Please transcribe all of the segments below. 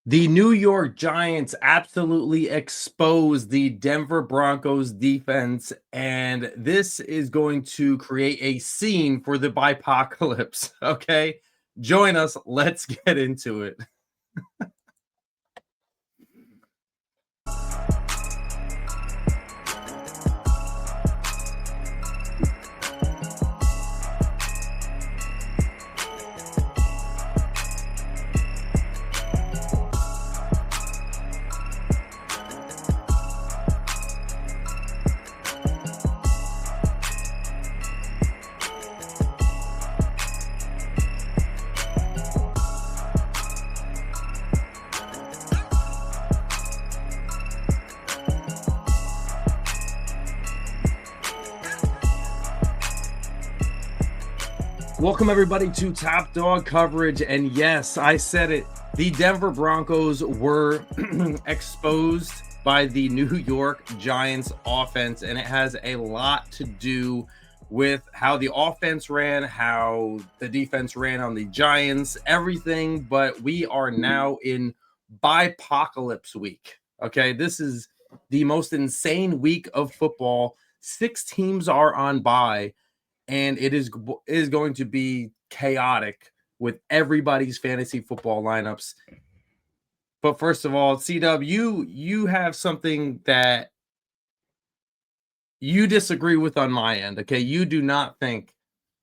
The New York Giants absolutely exposed the Denver Broncos defense, and this is going to create a scene for the Bipocalypse. Okay, join us. Let's get into it. Welcome, everybody, to Top Dog Coverage. And yes, I said it. The Denver Broncos were exposed by the New York Giants offense, and it has a lot to do with how the offense ran, how the defense ran on the Giants, everything. But we are now in Bipocalypse week. Okay, this is the most insane week of football. 6 teams are on bye. And it is going to be chaotic with everybody's fantasy football lineups. But first of all, C-Dub, you have something that you disagree with on my end. Okay, you do not think.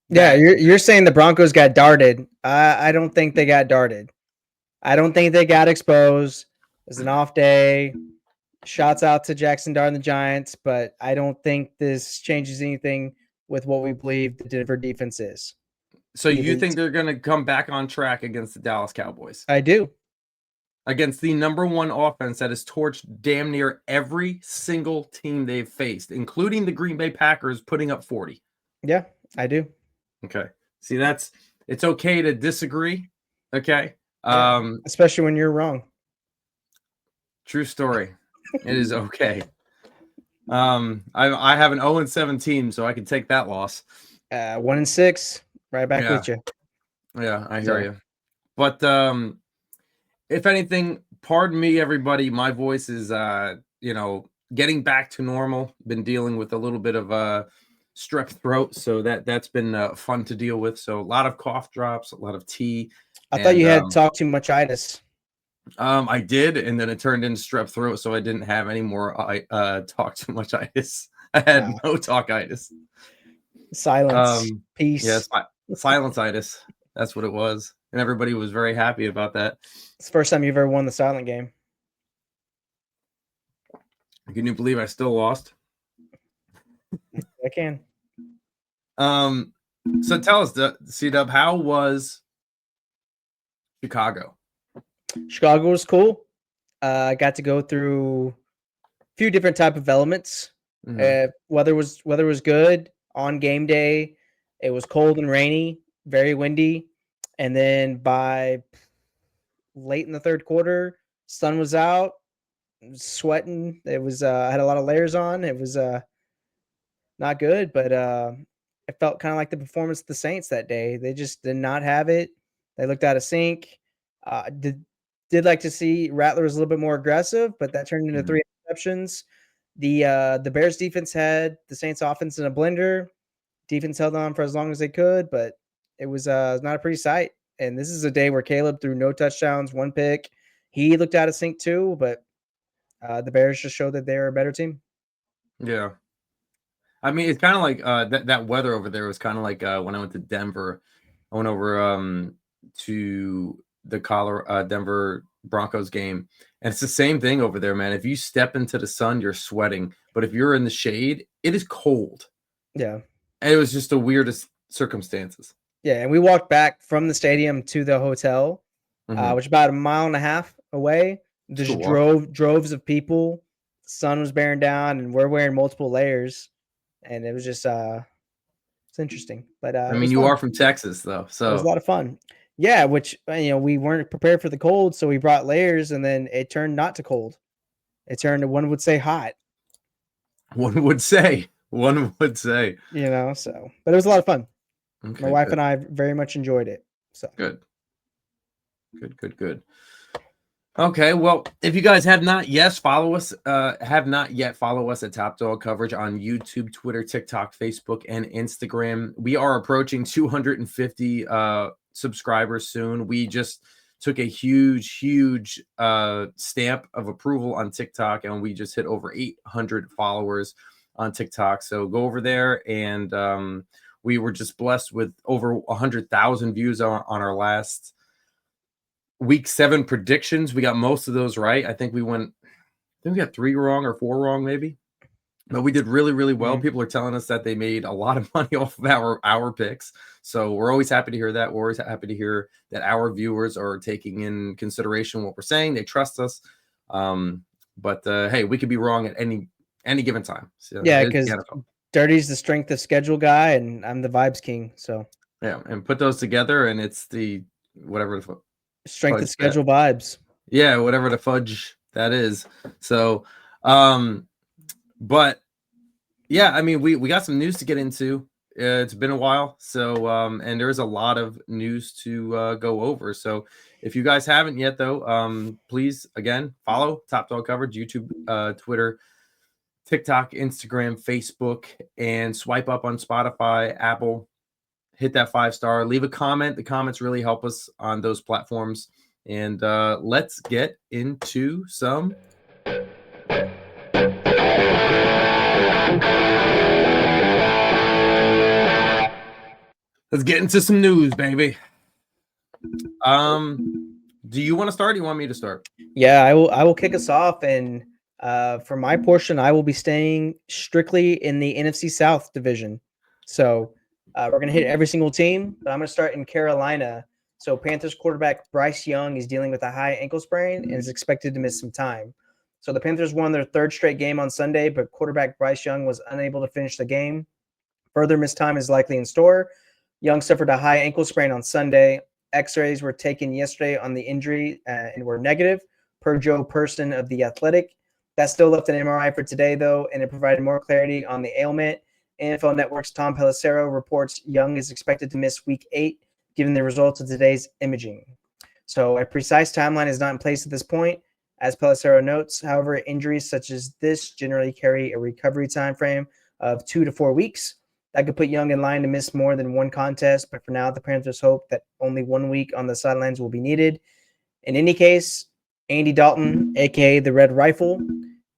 Yeah, you're saying the Broncos got darted. I don't think they got darted. I don't think they got exposed. It was an off day. Shots out to Jackson Dart and the Giants, but I don't think this changes anything with what we believe the Denver defense is. So you think they're going to come back on track against the Dallas Cowboys? I do. Against the number one offense that has torched damn near every single team they've faced, including the Green Bay Packers putting up 40. Yeah, I do. Okay. See, it's okay to disagree. Okay. Yeah, especially when you're wrong. True story. It is okay. I have an 0-7 team, so I can take that loss. 1-6, right back with you. Yeah, I hear you. But if anything, pardon me, everybody. My voice is getting back to normal. Been dealing with a little bit of strep throat, so that's been fun to deal with. So a lot of cough drops, a lot of tea. I thought you had talk too much itis. I did, and then it turned into strep throat, so I didn't have any more talk too much itis. I had no talk-itis. Silence. Peace. Yes, silence-itis. That's what it was. And everybody was very happy about that. It's the first time you've ever won the silent game. Can you believe I still lost? I can. So tell us, C-Dub, how was Chicago? Chicago was cool. I got to go through a few different type of elements. Mm-hmm. Weather was good on game day. It was cold and rainy, very windy, and then by late in the third quarter, sun was out, sweating. It was I had a lot of layers on. It was not good, but it felt kind of like the performance of the Saints that day. They just did not have it. They looked out of sync. Did like to see Rattler was a little bit more aggressive, but that turned into 3 interceptions. The Bears defense had the Saints offense in a blender. Defense held on for as long as they could, but it was not a pretty sight. And this is a day where Caleb threw no touchdowns, 1 pick. He looked out of sync too, but the Bears just showed that they're a better team. Yeah. I mean, it's kind of like that weather over there was kind of like when I went to Denver. I went over to the Denver Broncos game, and it's the same thing over there, man. If you step into the sun, you're sweating, but if you're in the shade, it is cold. Yeah. And it was just the weirdest circumstances. Yeah, and we walked back from the stadium to the hotel, which is about 1.5 miles away. Just droves of people. The sun was bearing down, and we're wearing multiple layers, and it was just it's interesting. But I mean, you are from Texas, though, so it was a lot of fun. Yeah, which we weren't prepared for the cold, so we brought layers, and then it turned not to cold. It turned, one would say, hot. One would say. So, but it was a lot of fun. Okay, my wife and I very much enjoyed it. So good. Okay, well, if you guys have not yet follow us at Top Dog Coverage on YouTube, Twitter, TikTok, Facebook, and Instagram. We are approaching 250 subscribers soon. We just took a huge stamp of approval on TikTok, and we just hit over 800 followers on TikTok. So go over there, and we were just blessed with over 100,000 views on our last week 7 predictions. We got most of those right. I think we got 3 wrong or 4 wrong, maybe. But we did really well. People are telling us that they made a lot of money off of our picks. So we're always happy to hear that. We're always happy to hear that our viewers are taking in consideration what we're saying. They trust us. But hey, we could be wrong at any given time. So Yeah, because Dirty's the strength of schedule guy, and I'm the vibes king. So yeah, and put those together, and it's the whatever the strength of schedule vibes. Yeah, whatever the fudge that is. So, but yeah, I mean, we got some news to get into. It's been a while, so and there's a lot of news to go over. So, if you guys haven't yet, though, please again follow Top Dog Coverage, YouTube, Twitter, TikTok, Instagram, Facebook, and swipe up on Spotify, Apple. Hit that 5-star. Leave a comment. The comments really help us on those platforms. And let's get into some. Let's get into some news, baby. Do you want to start? Or do you want me to start? Yeah, I will kick us off, and for my portion, I will be staying strictly in the NFC South division. So we're gonna hit every single team, but I'm gonna start in Carolina. So Panthers quarterback Bryce Young is dealing with a high ankle sprain and is expected to miss some time. So the Panthers won their 3rd straight game on Sunday, but quarterback Bryce Young was unable to finish the game. Further missed time is likely in store. Young suffered a high ankle sprain on Sunday. X-rays were taken yesterday on the injury and were negative, per Joe Person of The Athletic. That still left an MRI for today, though, and it provided more clarity on the ailment. NFL Network's Tom Pelissero reports Young is expected to miss Week 8, given the results of today's imaging. So a precise timeline is not in place at this point. As Pelissero notes, however, injuries such as this generally carry a recovery time frame of 2 to 4 weeks. That could put Young in line to miss more than one contest, but for now, the Panthers hope that only 1 week on the sidelines will be needed. In any case, Andy Dalton, a.k.a. the Red Rifle,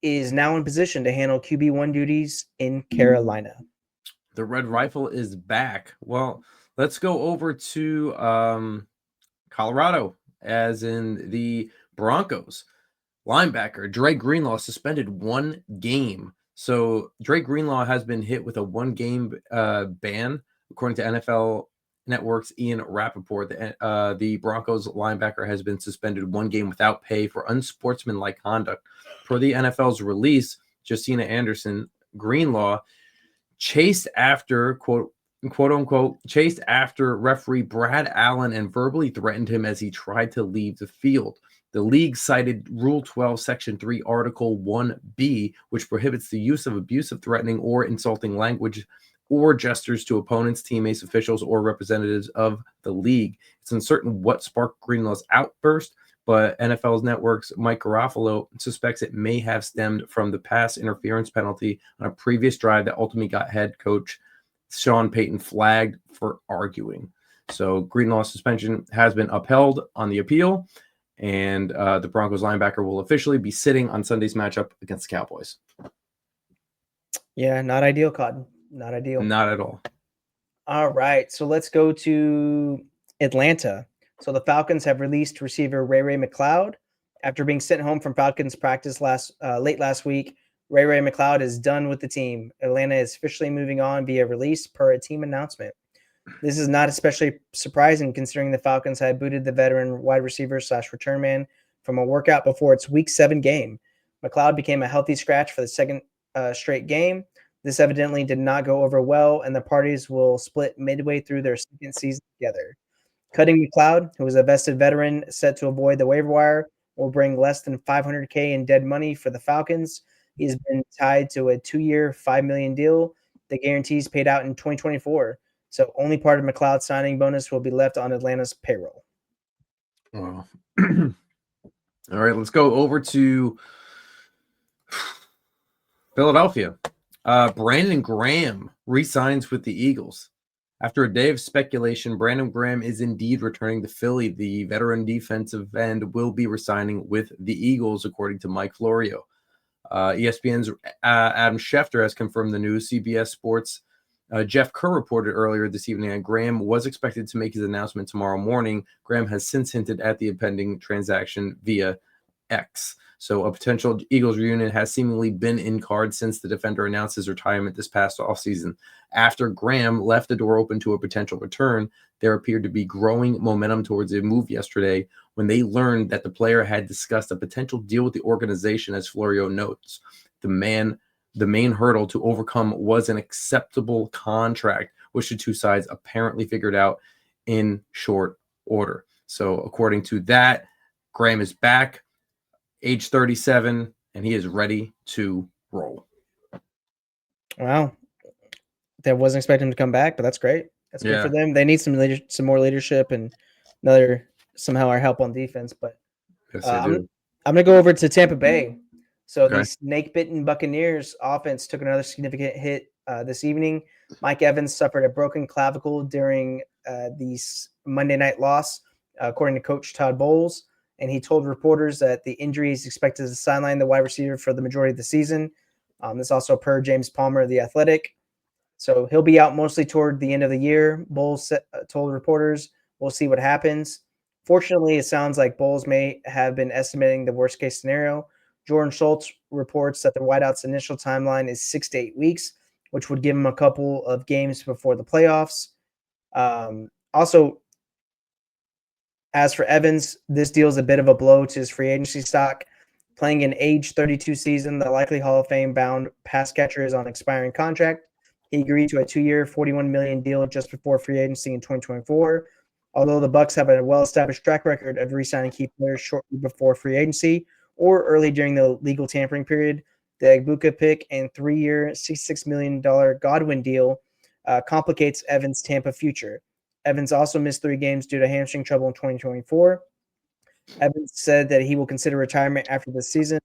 is now in position to handle QB1 duties in Carolina. The Red Rifle is back. Well, let's go over to Colorado, as in the Broncos. Linebacker Dre Greenlaw suspended 1 game. So Dre Greenlaw has been hit with a 1-game ban, according to NFL Network's Ian Rappaport. The Broncos linebacker has been suspended 1 game without pay for unsportsmanlike conduct. Per the NFL's release, Josina Anderson, Greenlaw chased after, quote unquote, chased after referee Brad Allen and verbally threatened him as he tried to leave the field. The league cited Rule 12, Section 3, Article 1B, which prohibits the use of abusive, threatening, or insulting language or gestures to opponents, teammates, officials, or representatives of the league. It's uncertain what sparked Greenlaw's outburst, but NFL's Network's Mike Garafolo suspects it may have stemmed from the pass interference penalty on a previous drive that ultimately got head coach Sean Payton flagged for arguing. So Greenlaw's suspension has been upheld on the appeal, and the Broncos linebacker will officially be sitting on Sunday's matchup against the Cowboys. Yeah, not ideal, Cotton. Not ideal. Not at all. All right, so let's go to Atlanta. So the Falcons have released receiver Ray McCloud. After being sent home from Falcons practice late last week, Ray McCloud is done with the team. Atlanta is officially moving on via release per a team announcement. This is not especially surprising considering the Falcons had booted the veteran wide receiver / return man from a workout before its Week 7 game. McCloud became a healthy scratch for the second straight game. This evidently did not go over well, and the parties will split midway through their second season together. Cutting McCloud, who is a vested veteran set to avoid the waiver wire, will bring less than $500K in dead money for the Falcons. He has been tied to a 2-year, $5 million deal. The guarantees paid out in 2024. So only part of McCloud's signing bonus will be left on Atlanta's payroll. Wow. All right, let's go over to Philadelphia. Brandon Graham re-signs with the Eagles. After a day of speculation, Brandon Graham is indeed returning to Philly. The veteran defensive end will be resigning with the Eagles, according to Mike Florio. ESPN's Adam Schefter has confirmed the news. CBS Sports' Jeff Kerr reported earlier this evening that Graham was expected to make his announcement tomorrow morning. Graham has since hinted at the impending transaction via X. So a potential Eagles reunion has seemingly been in cards since the defender announced his retirement this past offseason. After Graham left the door open to a potential return, there appeared to be growing momentum towards a move yesterday when they learned that the player had discussed a potential deal with the organization. As Florio notes, the main hurdle to overcome was an acceptable contract, which the two sides apparently figured out in short order. So according to that, Graham is back, age 37, and he is ready to roll. Wow. That wasn't expecting him to come back, but that's great. That's good for them. They need some more leadership and somehow our help on defense. But Yes, I'm going to go over to Tampa Bay. So Okay. the snake-bitten Buccaneers offense took another significant hit this evening. Mike Evans suffered a broken clavicle during the Monday night loss, according to Coach Todd Bowles. And he told reporters that the injury is expected to sideline the wide receiver for the majority of the season. This also per James Palmer of The Athletic. So he'll be out mostly toward the end of the year. Bowles told reporters, we'll see what happens. Fortunately, it sounds like Bowles may have been estimating the worst-case scenario. Jordan Schultz reports that the wideout's initial timeline is 6 to 8 weeks, which would give him a couple of games before the playoffs. Also, as for Evans, this deal is a bit of a blow to his free agency stock. Playing an age 32 season, the likely Hall of Fame-bound pass catcher is on expiring contract. He agreed to a 2-year, $41 million deal just before free agency in 2024. Although the Bucs have a well-established track record of re-signing key players shortly before free agency or early during the legal tampering period, the Egbuka pick and 3-year, $66 million Godwin deal complicates Evans' Tampa future. Evans also missed 3 games due to hamstring trouble in 2024. Evans said that he will consider retirement after this season.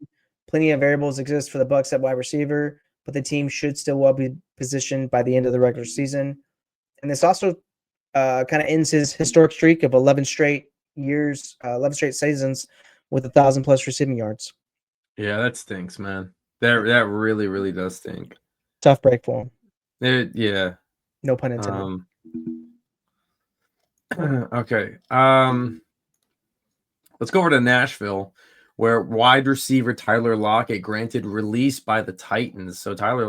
Plenty of variables exist for the Bucs at wide receiver, but the team should still well be positioned by the end of the regular season. And this also kind of ends his historic streak of 11 straight years, 11 straight seasons with 1,000+ receiving yards. Yeah, that stinks, man. That really, really does stink. Tough break for him. Yeah. No pun intended. Okay. Let's go over to Nashville, where wide receiver Tyler Lockett granted release by the Titans. So Tyler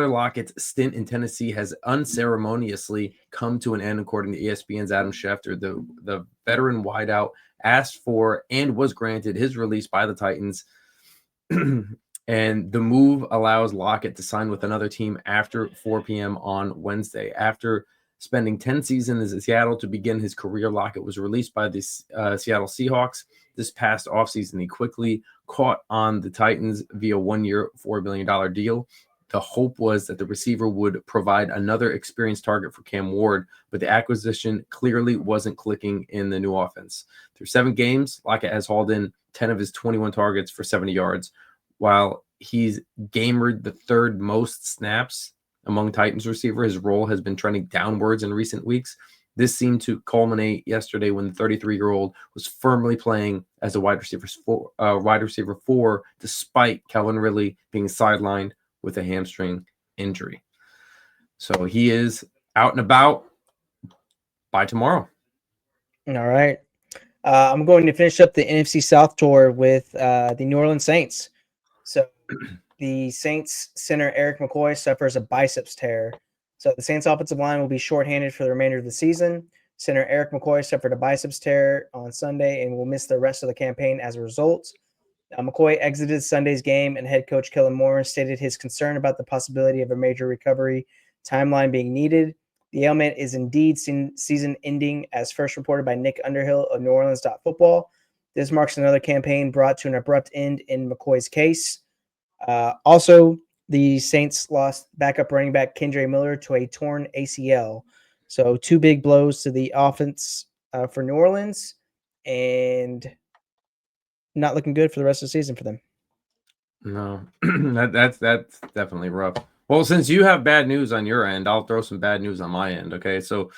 Lockett's stint in Tennessee has unceremoniously come to an end, according to ESPN's Adam Schefter. The veteran wideout asked for and was granted his release by the Titans. And the move allows Lockett to sign with another team after 4 p.m. on Wednesday. After spending 10 seasons in Seattle to begin his career, Lockett was released by the Seattle Seahawks this past offseason. He quickly caught on the Titans via 1-year, $4 million deal. The hope was that the receiver would provide another experienced target for Cam Ward, but the acquisition clearly wasn't clicking in the new offense. Through 7 games, Lockett has hauled in 10 of his 21 targets for 70 yards. While he's gamered the 3rd most snaps among Titans receiver, his role has been trending downwards in recent weeks. This seemed to culminate yesterday when the 33-year-old was firmly playing as a wide receiver 4, despite Calvin Ridley being sidelined with a hamstring injury. So he is out and about by tomorrow. All right. I'm going to finish up the NFC South tour with the New Orleans Saints. So the Saints center Eric McCoy suffers a biceps tear. So the Saints offensive line will be shorthanded for the remainder of the season. Center Eric McCoy suffered a biceps tear on Sunday and will miss the rest of the campaign as a result. McCoy exited Sunday's game, and head coach Kellen Moore stated his concern about the possibility of a major recovery timeline being needed. The ailment is indeed season-ending, as first reported by Nick Underhill of NewOrleans.football. This marks another campaign brought to an abrupt end in McCoy's case. Also, the Saints lost backup running back Kendre Miller to a torn ACL. So 2 big blows to the offense for New Orleans. And not looking good for the rest of the season for them. No, that's definitely rough. Well, since you have bad news on your end, I'll throw some bad news on my end. Okay, so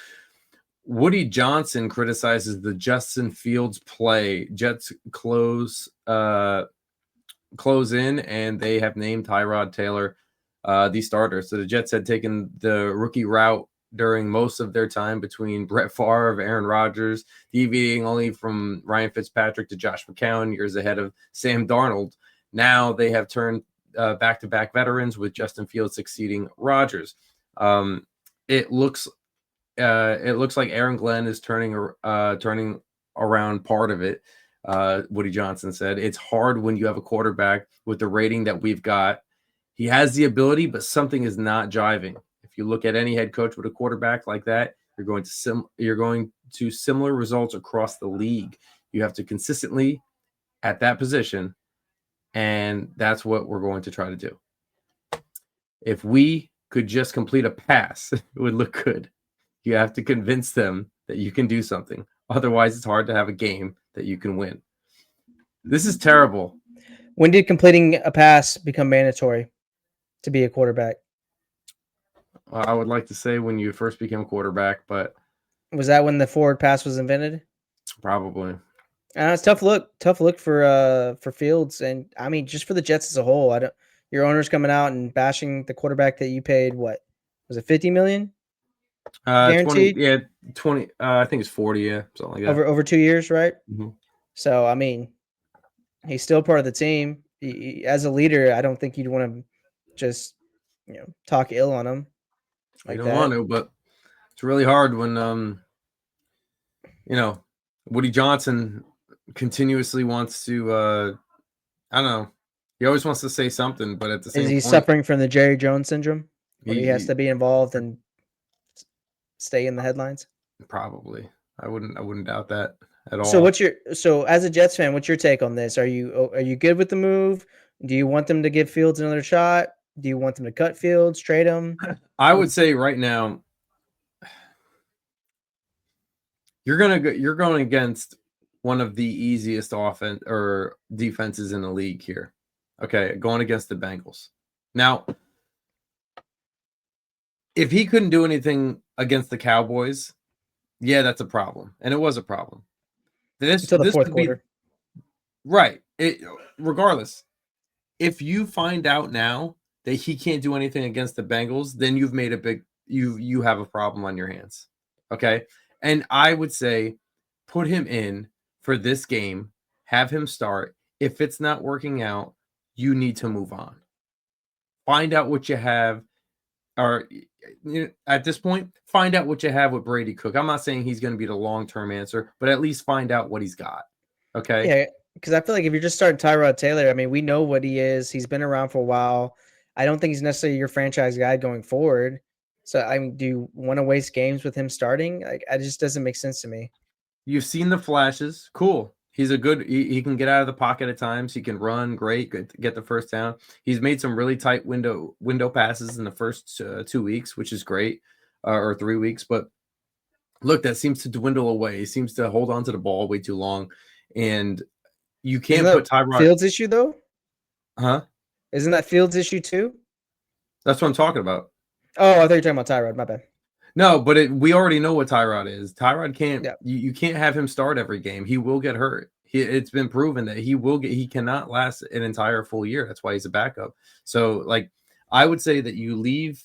Woody Johnson criticizes the Justin Fields play. Jets close in, and they have named Tyrod Taylor the starter. So the Jets had taken the rookie route during most of their time between Brett Favre, Aaron Rodgers, deviating only from Ryan Fitzpatrick to Josh McCown, years ahead of Sam Darnold. Now they have turned back-to-back veterans, with Justin Fields succeeding Rodgers. It looks like Aaron Glenn is turning around part of it. Woody Johnson said, "It's hard when you have a quarterback with the rating that we've got. He has the ability, but something is not jiving. If you look at any head coach with a quarterback like that, you're going to similar results across the league. You have to consistently at that position, and that's what we're going to try to do. If we could just complete a pass, it would look good. You have to convince them that you can do something. Otherwise, it's hard to have a game that you can win." This is terrible. When did completing a pass become mandatory to be a quarterback? I would like to say when you first became a quarterback, but Was that when the forward pass was invented? probably. It's tough look for Fields, and I mean just for the Jets as a whole. I don't. Your owner's coming out and bashing the quarterback that you paid. What was it, $50 million 20, guaranteed? yeah, 20. I think it's 40, yeah, something like that. Over 2 years, right? Mm-hmm. So I mean, he's still part of the team. As a leader, I don't think you'd want to just talk ill on him like You don't that. want to, but it's really hard when Woody Johnson continuously wants to I don't know. He always wants to say something, but at the same Is he point, suffering from the Jerry Jones syndrome, where he has he to be involved and stay in the headlines? probably. I wouldn't doubt that at all. So as a Jets fan, what's your take on this? Are you good with the move? Do you want them to give Fields another shot? Do you want them to cut Fields, trade him? I would say right now you're going against one of the easiest offense or defenses in the league here. Okay, going against the Bengals. Now, if he couldn't do anything against the Cowboys, yeah, that's a problem, and it was a problem. Until the fourth quarter, right? Regardless, if you find out now that he can't do anything against the Bengals, then you've made you have a problem on your hands. Okay, and I would say put him in for this game, have him start. If it's not working out, you need to move on. Find out what you have, or at this point, find out what you have with Brady Cook. I'm not saying he's going to be the long-term answer, but at least find out what he's got. Okay. Yeah, because I feel like if you're just starting Tyrod Taylor, I mean, we know what he is. He's been around for a while. I don't think he's necessarily your franchise guy going forward. So, I mean, do you want to waste games with him starting? Like, it just doesn't make sense to me. You've seen the flashes. Cool. He's he can get out of the pocket at times. He can run great, get the first down. He's made some really tight window passes in the first 2 weeks, which is great, or 3 weeks. But look, that seems to dwindle away. He seems to hold on to the ball way too long, and you can't put Tyrod Fields issue though. Huh? Isn't that Fields issue too? That's what I'm talking about. Oh, I thought you were talking about Tyrod. My bad. No, but we already know what Tyrod is. Tyrod can't. Yeah. You can't have him start every game. He will get hurt. It's been proven that he cannot last an entire full year. That's why he's a backup. So, like, I would say that you leave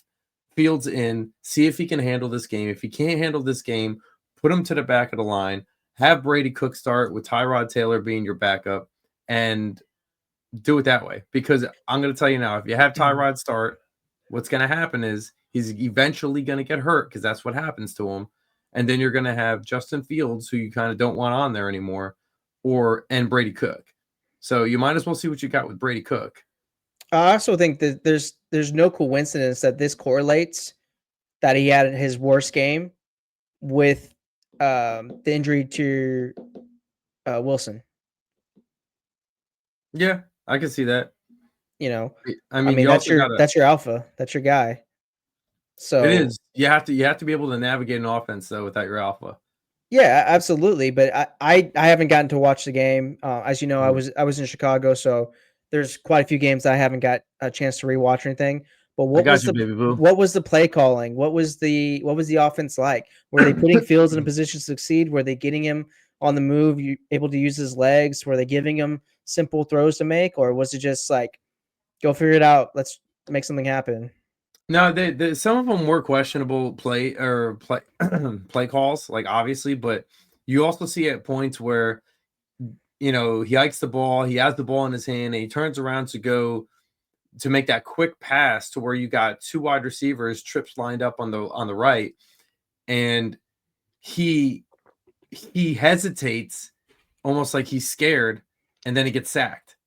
Fields in, see if he can handle this game. If he can't handle this game, put him to the back of the line. Have Brady Cook start with Tyrod Taylor being your backup, and do it that way. Because I'm going to tell you now, if you have Tyrod start, what's going to happen is he's eventually going to get hurt, because that's what happens to him. And then you're going to have Justin Fields, who you kind of don't want on there anymore, and Brady Cook. So you might as well see what you got with Brady Cook. I also think that there's no coincidence that this correlates, that he had his worst game with the injury to Wilson. Yeah, I can see that. I mean that's your alpha. That's your guy. So it is. You have to be able to navigate an offense though without your alpha. Yeah, absolutely. But I haven't gotten to watch the game. As you know, Mhm. I was in Chicago, so there's quite a few games that I haven't got a chance to rewatch or anything. But I got you, baby boo. what was the play calling? What was the offense like? Were they putting Fields in a position to succeed? Were they getting him on the move, able to use his legs? Were they giving him simple throws to make, or was it just like go figure it out? Let's make something happen. No, some of them were questionable play play calls, like obviously, but you also see at points where he hikes the ball, he has the ball in his hand, and he turns around to go to make that quick pass to where you got two wide receivers, trips lined up on the right, and he he hesitates, almost like he's scared, and then he gets sacked.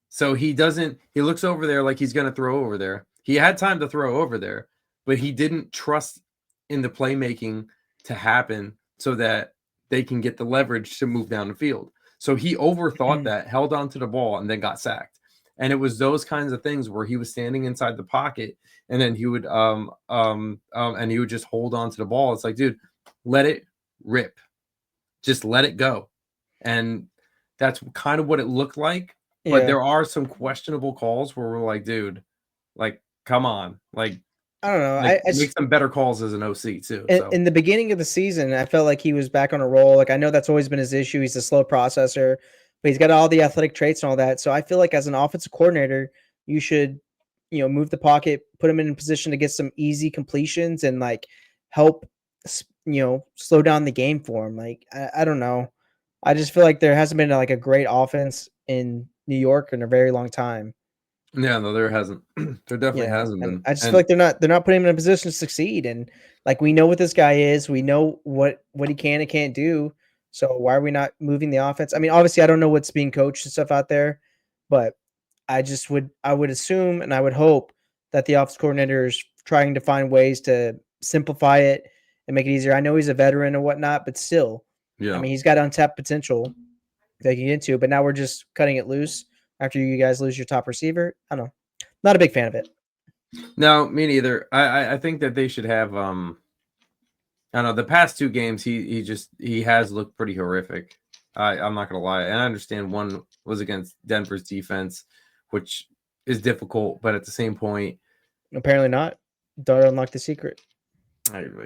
So he doesn't. He looks over there like he's going to throw over there. He had time to throw over there, but he didn't trust in the playmaking to happen so that they can get the leverage to move down the field. So he overthought that, held on to the ball, and then got sacked. And it was those kinds of things where he was standing inside the pocket, and then he would and he would just hold on to the ball. It's like, dude, let it rip, just let it go, and that's kind of what it looked like. But Yeah. there are some questionable calls where we're like, dude, like, come on, I don't know. make some better calls as an OC too. In, So in the beginning of the season, I felt like he was back on a roll. Like I know that's always been his issue. He's a slow processor, but he's got all the athletic traits and all that. So I feel like as an offensive coordinator, you should, move the pocket, put him in a position to get some easy completions and like help, slow down the game for him. Like I don't know. I just feel like there hasn't been like a great offense in New York in a very long time. yeah, no, there hasn't. There definitely Yeah, hasn't and been. I just feel And like they're not putting him in a position to succeed, and, like, we know what this guy is, we know what he can and can't do, so why are we not moving the offense? I mean, obviously, I don't know what's being coached and stuff out there, but I would assume and I would hope that the offense coordinator is trying to find ways to simplify it and make it easier. I know he's a veteran and whatnot, but still, I yeah, mean, he's got untapped potential that he can get into, but now we're just cutting it loose after you guys lose your top receiver. I don't know. Not a big fan of it. no, me neither. I think that they should have I don't know, the past two games he has looked pretty horrific. I'm not gonna lie. And I understand one was against Denver's defense, which is difficult, but at the same point, Apparently not. Dart unlocked the secret.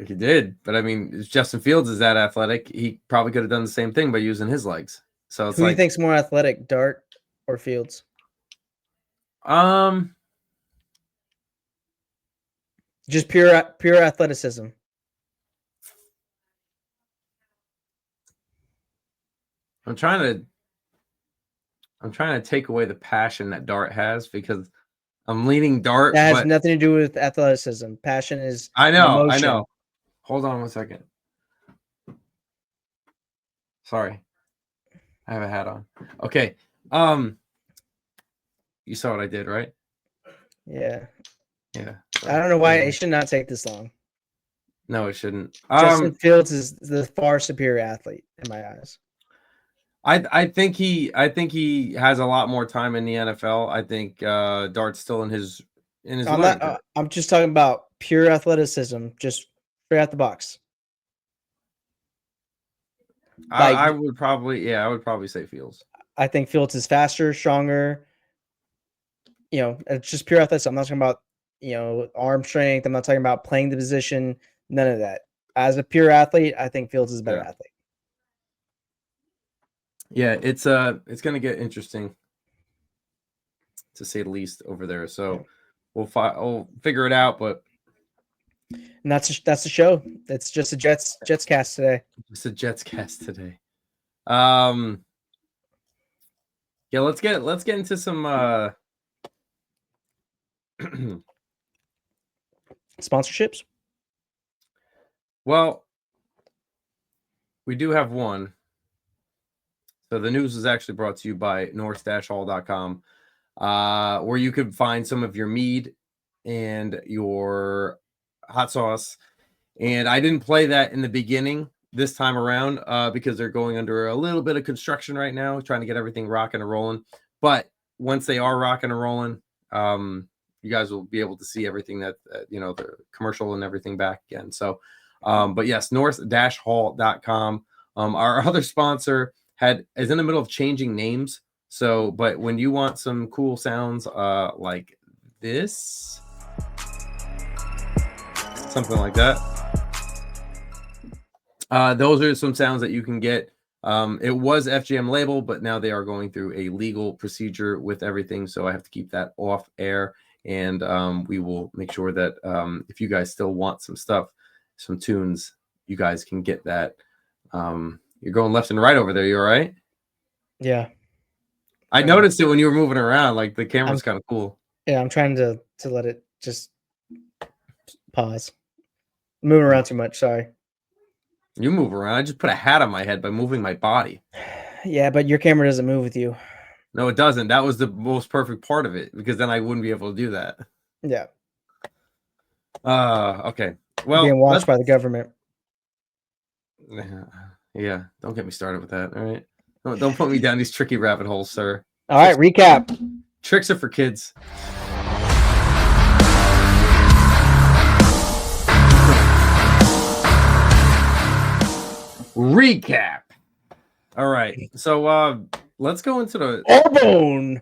he did. But I mean, Justin Fields is that athletic. He probably could have done the same thing by using his legs. So it's Who do you like, think's more athletic, Dart or Fields? um, Just pure athleticism. I'm trying to I'm trying to take away the passion that Dart has because I'm leaning Dart, That has but nothing to do with athleticism. Passion is I an know, I emotion. know. Hold on one second. Sorry, I have a hat on. Okay. Um, you saw what I did, right? Yeah. Yeah. I So don't know why anyway. it should not take this long. No, it shouldn't. Justin Fields is the far superior athlete in my eyes. I think he has a lot more time in the NFL. I think Dart's still in his I'm learning not. curve. I'm just talking about pure athleticism, just straight out the box. Like I would probably, yeah, I would probably say Fields. I think Fields is faster, stronger. It's just pure athleticism. I'm not talking about arm strength. I'm not talking about playing the position. None of that. As a pure athlete, I think Fields is a better Yeah. athlete. Yeah, it's gonna get interesting to say the least over there. Yeah. So we'll figure it out, but And that's the show. It's just a Jets cast today. it's a Jets cast today. Um yeah, let's get into some Sponsorships. well, we do have one. So the news is actually brought to you by north-hall.com, where you could find some of your mead and your hot sauce. And I didn't play that in the beginning this time around because they're going under a little bit of construction right now, trying to get everything rocking and rolling. But once they are rocking and rolling, you guys will be able to see everything that the commercial and everything back again. So But yes, north-hall.com. Our other sponsor is in the middle of changing names. So, but when you want some cool sounds, like this, something like that, those are some sounds that you can get. It was FGM label, but now they are going through a legal procedure with everything. So I have to keep that off air. And we will make sure that if you guys still want some stuff, some tunes, you guys can get that. You're going left and right over there. You all right? Yeah. I noticed it when you were moving around. Like the camera's kind of cool. Yeah, I'm trying to let it just pause. I'm moving around too much. Sorry. You move around. I just put a hat on my head by moving my body. Yeah, but your camera doesn't move with you. No, it doesn't. That was the most perfect part of it, because then I wouldn't be able to do that. Yeah. Okay. Well, being watched by the government. Yeah. Don't get me started with that. All right. Don't put me down these tricky rabbit holes, sir. All right. Recap. Tricks are for kids. Recap. All right. So let's go into the Arbonne.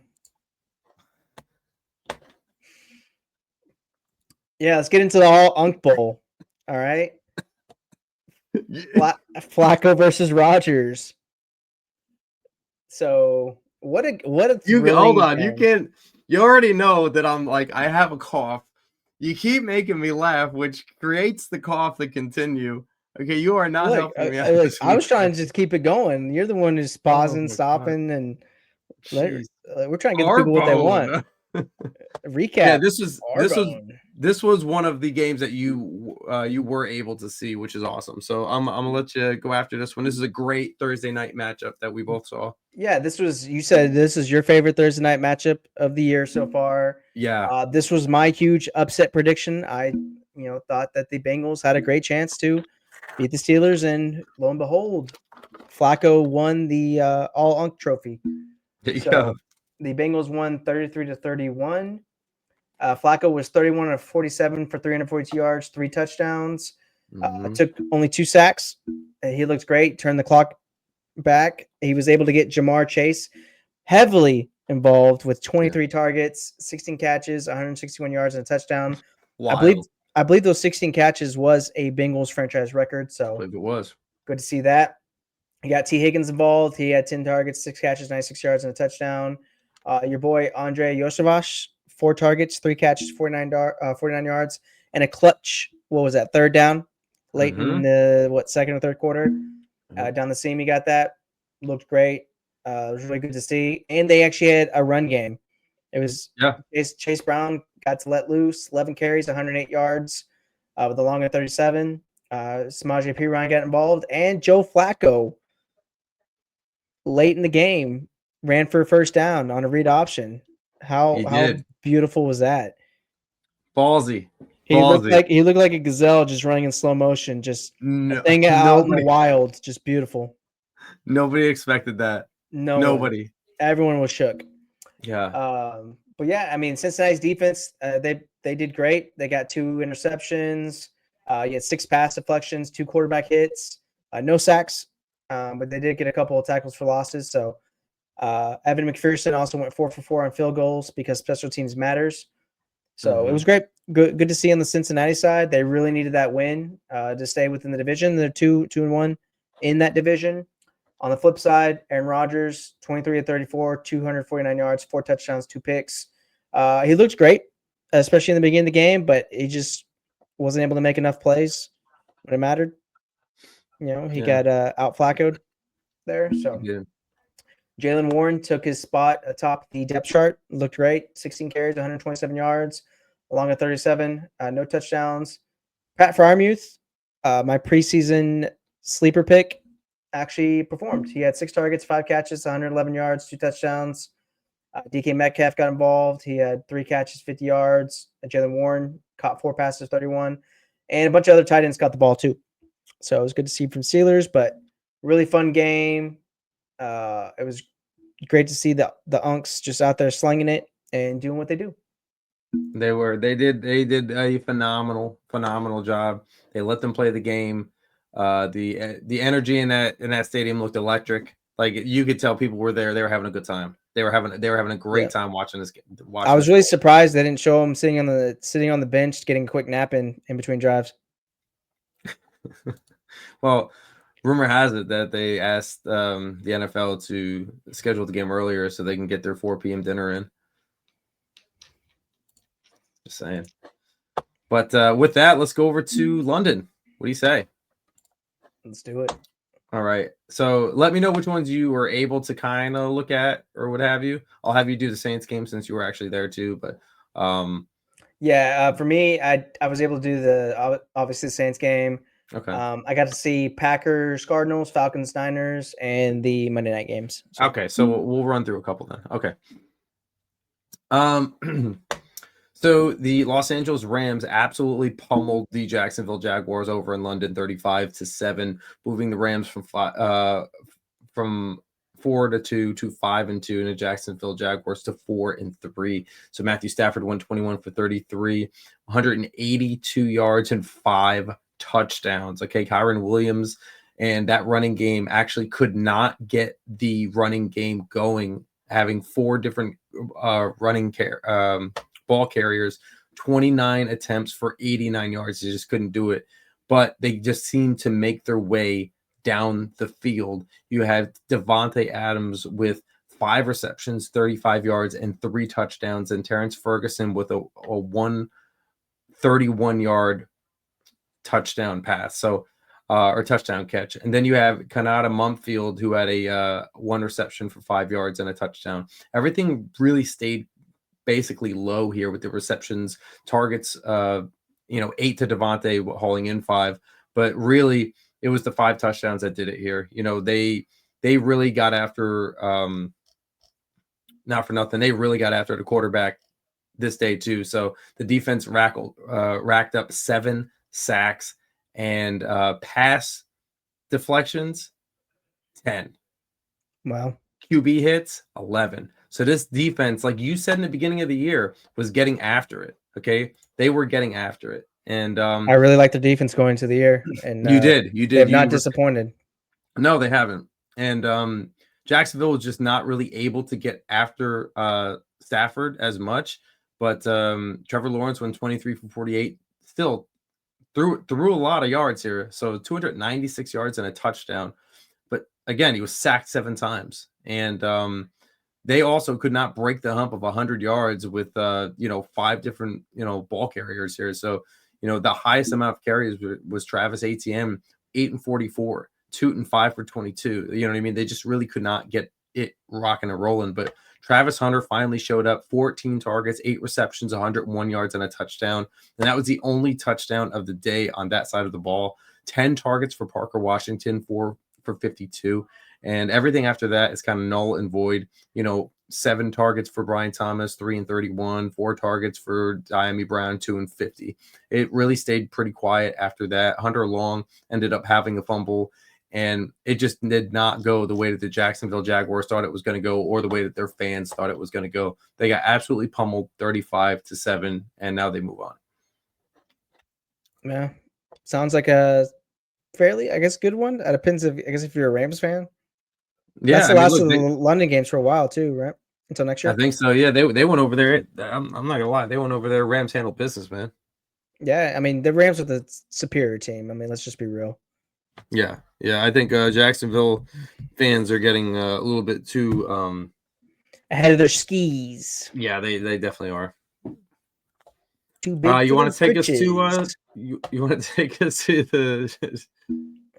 Yeah, let's get into the all Unk Bowl. All right. Flacco versus Rodgers. So what a hold on. Game. You already know that I'm like, I have a cough. You keep making me laugh, which creates the cough to continue. Okay, you are not helping me out. I was trying to just keep it going. You're the one who's pausing, stopping, and we're trying to get the people what they want. Recap. Yeah, this was one of the games that you were able to see, which is awesome. So I'm gonna let you go after this one. This is a great Thursday night matchup that we both saw. Yeah, you said this is your favorite Thursday night matchup of the year so far. Yeah. This was my huge upset prediction. I thought that the Bengals had a great chance to beat the Steelers, and lo and behold, Flacco won the All Unk trophy. So the Bengals won 33-31. Flacco was 31 of 47 for 342 yards, 3 touchdowns. Took only 2 sacks. He looked great. Turned the clock back. He was able to get Jamar Chase heavily involved with 23 targets, 16 catches, 161 yards, and a touchdown. Wild. I believe those 16 catches was a Bengals franchise record. So I believe it was good to see that. You got T. Higgins involved. He had 10 targets, 6 catches, 96 yards, and a touchdown. Your boy Andre Yosevich, 4 targets, 3 catches, 49 yards, and a clutch. What was that? 3rd down, late in the second or third quarter. Down the seam, he got that. Looked great. It was really good to see. And they actually had a run game. It was Chase Brown got to let loose, 11 carries, 108 yards with a long of 37. Samaje Perine got involved, and Joe Flacco late in the game ran for a first down on a read option. How beautiful was that? Ballsy. He looked like a gazelle just running in slow motion, just thing out in the wild, just beautiful. Nobody expected that. Nobody. Everyone was shook. Yeah. But yeah, I mean, Cincinnati's defense, they did great. They got 2 interceptions. You had 6 pass deflections, 2 quarterback hits, no sacks, but they did get a couple of tackles for losses. So Evan McPherson also went 4 for 4 on field goals because special teams matters. So it was great. Good to see on the Cincinnati side. They really needed that win to stay within the division. They're 2-1 in that division. On the flip side, Aaron Rodgers, 23 of 34, 249 yards, 4 touchdowns, 2 picks. He looked great, especially in the beginning of the game, but he just wasn't able to make enough plays when it mattered. He got out Flacco'd there. So Jaylen Warren took his spot atop the depth chart. Looked great. 16 carries, 127 yards, along with 37. No touchdowns. Pat Freiermuth, my preseason sleeper pick, actually performed. He had 6 targets, 5 catches, 111 yards, 2 touchdowns. DK Metcalf got involved. He had 3 catches, 50 yards. Jaylen Warren caught 4 passes, 31. And a bunch of other tight ends got the ball too. So it was good to see from Steelers, but really fun game. It was great to see the Unks just out there slinging it and doing what they do. They did a phenomenal job. They let them play the game. The energy in that stadium looked electric. Like you could tell people were there. They were having a good time. They were having a Yeah. great time watching this game. I was really surprised they didn't show him sitting on the bench getting a quick nap in between drives. Well, rumor has it that they asked the NFL to schedule the game earlier so they can get their 4 p.m. dinner in. Just saying. But with that, let's go over to London. What do you say? Let's do it. All right. So let me know which ones you were able to kind of look at or what have you. I'll have you do the Saints game since you were actually there too. But for me, I was able to do the obviously the Saints game. okay. I got to see Packers, Cardinals, Falcons, Niners, and the Monday night games. So. Okay, so we'll run through a couple then. Okay. So the Los Angeles Rams absolutely pummeled the Jacksonville Jaguars over in London 35-7, moving the Rams from 4-2 to 5-2, and the Jacksonville Jaguars to 4-3. So Matthew Stafford went 21 for 33, 182 yards and 5 touchdowns. Okay, Kyren Williams and that running game actually could not get the running game going, having 4 different ball carriers, 29 attempts for 89 yards. They just couldn't do it. But they just seemed to make their way down the field. You have Devontae Adams with 5 receptions, 35 yards, and 3 touchdowns, and Terrence Ferguson with a 131-yard touchdown pass. So or touchdown catch. And then you have Kanata Mumfield, who had a 1 reception for 5 yards and a touchdown. Everything really stayed basically low here with the receptions, targets, 8 to Devontae hauling in 5, but really it was the 5 touchdowns that did it here. They really got after, not for nothing, they really got after the quarterback this day too. So the defense racked up 7 sacks and pass deflections 10. Wow. QB hits 11. So this defense, like you said in the beginning of the year, was getting after it. Okay, they were getting after it, and I really like the defense going into the year. And you did. They have not disappointed. No, they haven't. And Jacksonville was just not really able to get after Stafford as much. But Trevor Lawrence went 23 for 48, still threw a lot of yards here. So 296 yards and a touchdown. But again, he was sacked 7 times, and they also could not break the hump of 100 yards with 5 different ball carriers here. So the highest amount of carries was Travis Etienne, 8 and 44, Tootin 5 for 22. You know what I mean? They just really could not get it rocking and rolling. But Travis Hunter finally showed up, 14 targets, 8 receptions, 101 yards and a touchdown. And that was the only touchdown of the day on that side of the ball. 10 targets for Parker Washington, 4 for 52. And everything after that is kind of null and void. 7 targets for Brian Thomas, 3 and 31, 4 targets for Diami Brown, 2 and 50. It really stayed pretty quiet after that. Hunter Long ended up having a fumble, and it just did not go the way that the Jacksonville Jaguars thought it was going to go, or the way that their fans thought it was going to go. They got absolutely pummeled 35-7, and now they move on. Yeah, sounds like a fairly, I guess, good one. It depends if you're a Rams fan. Yeah, that's the last of the London games for a while too, right? Until next year. I think so. Yeah, they went over there. I'm not gonna lie, they went over there. Rams handled business, man. Yeah, I mean the Rams are the superior team. I mean, let's just be real. Yeah. I think Jacksonville fans are getting a little bit too ahead of their skis. Yeah, they definitely are. Too big. You want to take us to you want to take us to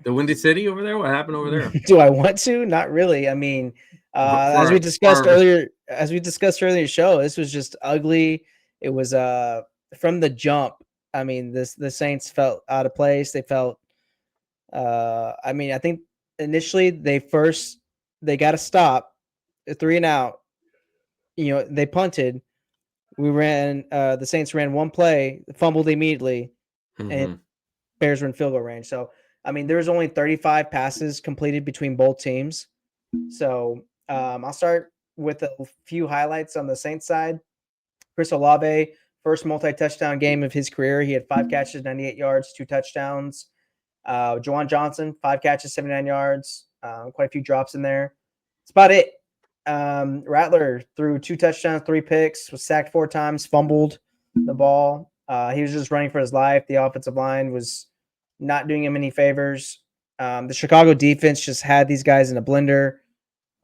the Windy City over there? What happened over there? Do I want to? Not really. I mean, as we discussed earlier in the show, this was just ugly. It was from the jump. I mean, the Saints felt out of place. They felt I mean, I think initially they got a stop, 3 and out. They punted. We ran the Saints ran one play, fumbled immediately, and Bears were in field goal range. So I mean, there was only 35 passes completed between both teams. So I'll start with a few highlights on the Saints side. Chris Olave, first multi-touchdown game of his career. He had 5 catches, 98 yards, 2 touchdowns. Juwan Johnson, 5 catches, 79 yards, quite a few drops in there. That's about it. Rattler threw 2 touchdowns, 3 picks, was sacked 4 times, fumbled the ball. He was just running for his life. The offensive line was not doing him any favors. The Chicago defense just had these guys in a blender.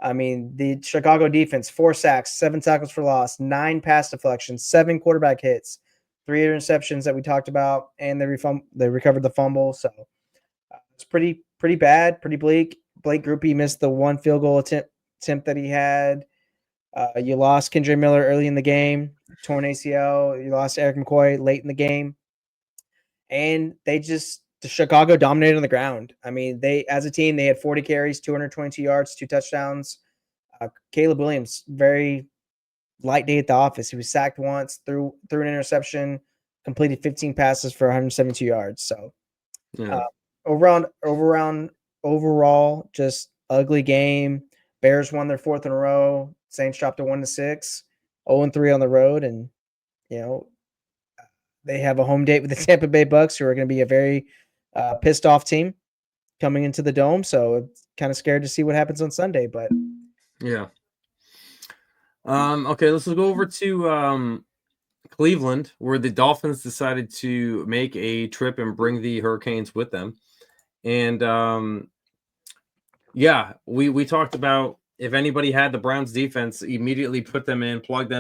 I mean, the Chicago defense, 4 sacks, 7 tackles for loss, 9 pass deflections, 7 quarterback hits, 3 interceptions that we talked about, and they recovered the fumble. So it's pretty bad, pretty bleak. Blake Grupe missed the 1 field goal attempt that he had. You lost Kendre Miller early in the game, torn ACL. You lost Eric McCoy late in the game. And the Chicago dominated on the ground. I mean, as a team, they had 40 carries, 222 yards, 2 touchdowns. Caleb Williams, very light day at the office. He was sacked once, threw an interception, completed 15 passes for 172 yards. So Yeah. Overall, just ugly game. Bears won their 4th in a row. Saints dropped to 1-6, 0-3 on the road, and they have a home date with the Tampa Bay Bucks, who are going to be a very pissed off team coming into the Dome. So kind of scared to see what happens on Sunday. But yeah. Okay, let's go over to Cleveland, where the Dolphins decided to make a trip and bring the Hurricanes with them. And we talked about if anybody had the Browns defense, immediately plug them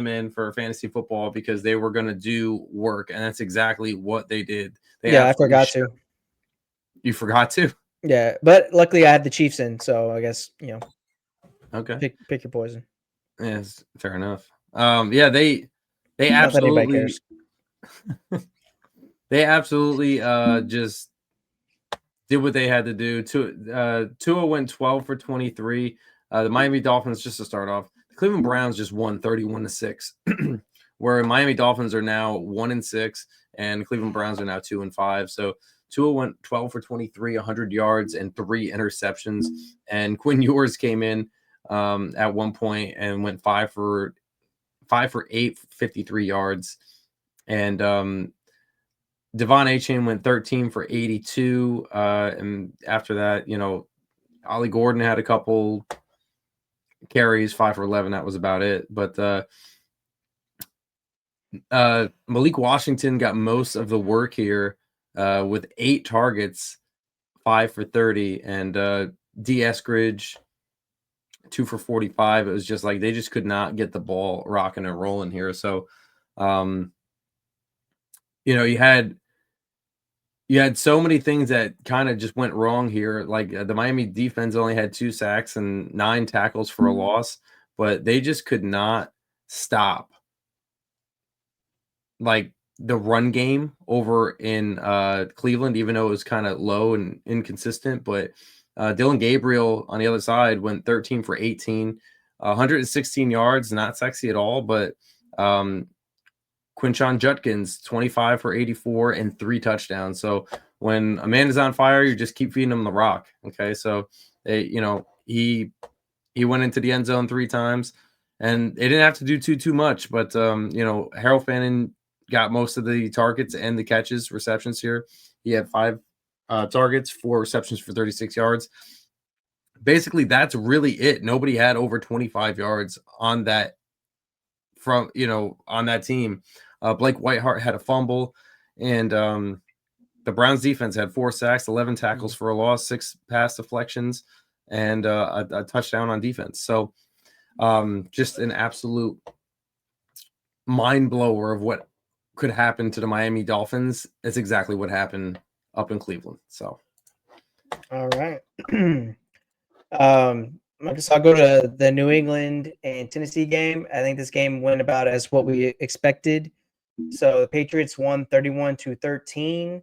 in for fantasy football because they were going to do work. And that's exactly what they did. I forgot to. You forgot to? Yeah, but luckily I had the Chiefs in, so I guess, okay. Pick your poison. Yes, fair enough. They absolutely they absolutely just did what they had to do. Tua went 12 for 23. The Miami Dolphins, just to start off, the Cleveland Browns just won 31-6, where Miami Dolphins are now 1-6, and Cleveland Browns are now 2-5. So Tua went 12 for 23, 100 yards, and 3 interceptions. And Quinn Ewers came in at one point and went 5 for 8, 53 yards. And Devon Achane went 13 for 82. And after that, Ollie Gordon had a couple carries, 5 for 11. That was about it. But Malik Washington got most of the work here with 8 targets, 5 for 30. And D. Eskridge, 2 for 45. It was just like they just could not get the ball rocking and rolling here. So, you had so many things that kind of just went wrong here. Like the Miami defense only had 2 sacks and 9 tackles for a loss, but they just could not stop like the run game over in Cleveland, even though it was kind of low and inconsistent. But Dylan Gabriel on the other side went 13 for 18, 116 yards, not sexy at all, but Quinshon Judkins, 25 for 84 and 3 touchdowns. So when a man is on fire, you just keep feeding him the rock. Okay. So he went into the end zone 3 times and they didn't have to do too much, but Harold Fannin got most of the targets and the catches, receptions here. He had 5 targets, 4 receptions for 36 yards. Basically, that's really it. Nobody had over 25 yards on that on that team. Blake Whiteheart had a fumble, and the Browns defense had 4 sacks, 11 tackles for a loss, 6 pass deflections, and a touchdown on defense. So just an absolute mind blower of what could happen to the Miami Dolphins. It's exactly what happened up in Cleveland. So, all right. I guess I'll go to the New England and Tennessee game. I think this game went about as what we expected. So the Patriots won 31-13.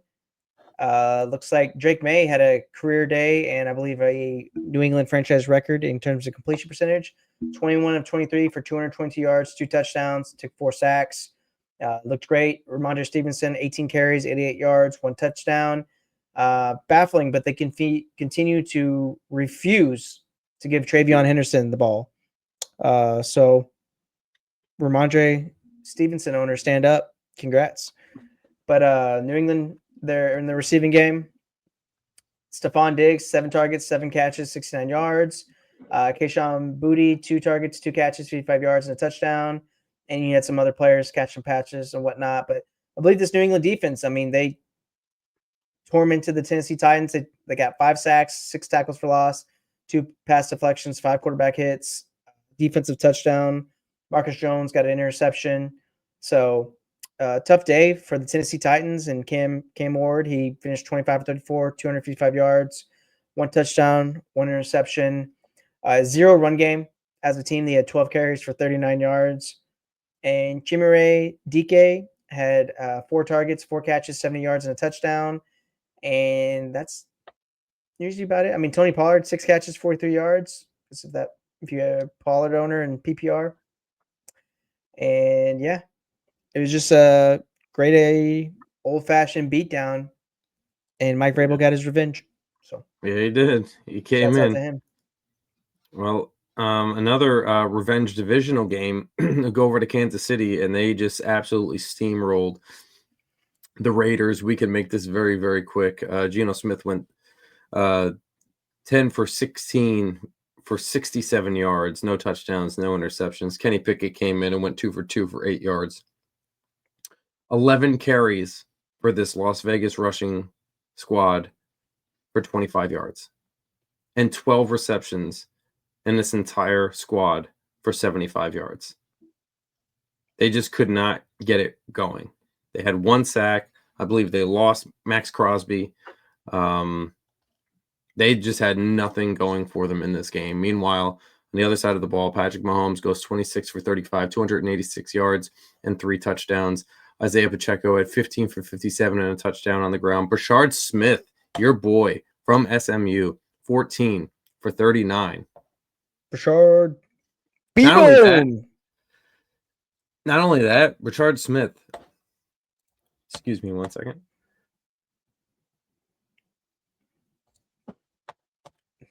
Looks like Drake May had a career day and I believe a New England franchise record in terms of completion percentage. 21 of 23 for 220 yards, 2 touchdowns, took 4 sacks. Looked great. Ramondre Stevenson, 18 carries, 88 yards, 1 touchdown. Baffling, but they continue to refuse to give Travion Henderson the ball. So Ramondre Stevenson owners, stand up. Congrats. But New England, they're in the receiving game. Stephon Diggs, 7 targets, 7 catches, 69 yards. Kayshon Boutte, 2 targets, 2 catches, 55 yards, and a touchdown. And you had some other players catching patches and whatnot. But I believe this New England defense, I mean, they tormented the Tennessee Titans. They got 5 sacks, 6 tackles for loss, 2 pass deflections, 5 quarterback hits, defensive touchdown. Marcus Jones got an interception. So tough day for the Tennessee Titans and Cam Ward. He finished 25 for 34, 255 yards, 1 touchdown, 1 interception, 0 run game. As a team, they had 12 carries for 39 yards. And Chimere Dike had 4 targets, 4 catches, 70 yards, and a touchdown. And that's usually about it. I mean, Tony Pollard, 6 catches, 43 yards. If you're a Pollard owner in PPR. And yeah, it was just a old-fashioned beatdown, and Mike Vrabel got his revenge. So yeah, he did. He came shouts out in. to him. Well, another revenge divisional game. Go over to Kansas City, and they just absolutely steamrolled the Raiders. We can make this very, very quick. Geno Smith went 10 for 16 for 67 yards, no touchdowns, no interceptions. Kenny Pickett came in and went 2 for 2 for 8 yards. 11 carries for this Las Vegas rushing squad for 25 yards. And 12 receptions in this entire squad for 75 yards. They just could not get it going. They had 1 sack. I believe they lost Max Crosby. They just had nothing going for them in this game. Meanwhile, on the other side of the ball, Patrick Mahomes goes 26 for 35, 286 yards, and 3 touchdowns. Isaiah Pacheco had 15 for 57 and a touchdown on the ground. Brashard Smith, your boy from SMU, 14 for 39. Brashard. Not only that, Brashard Smith. Excuse me 1 second.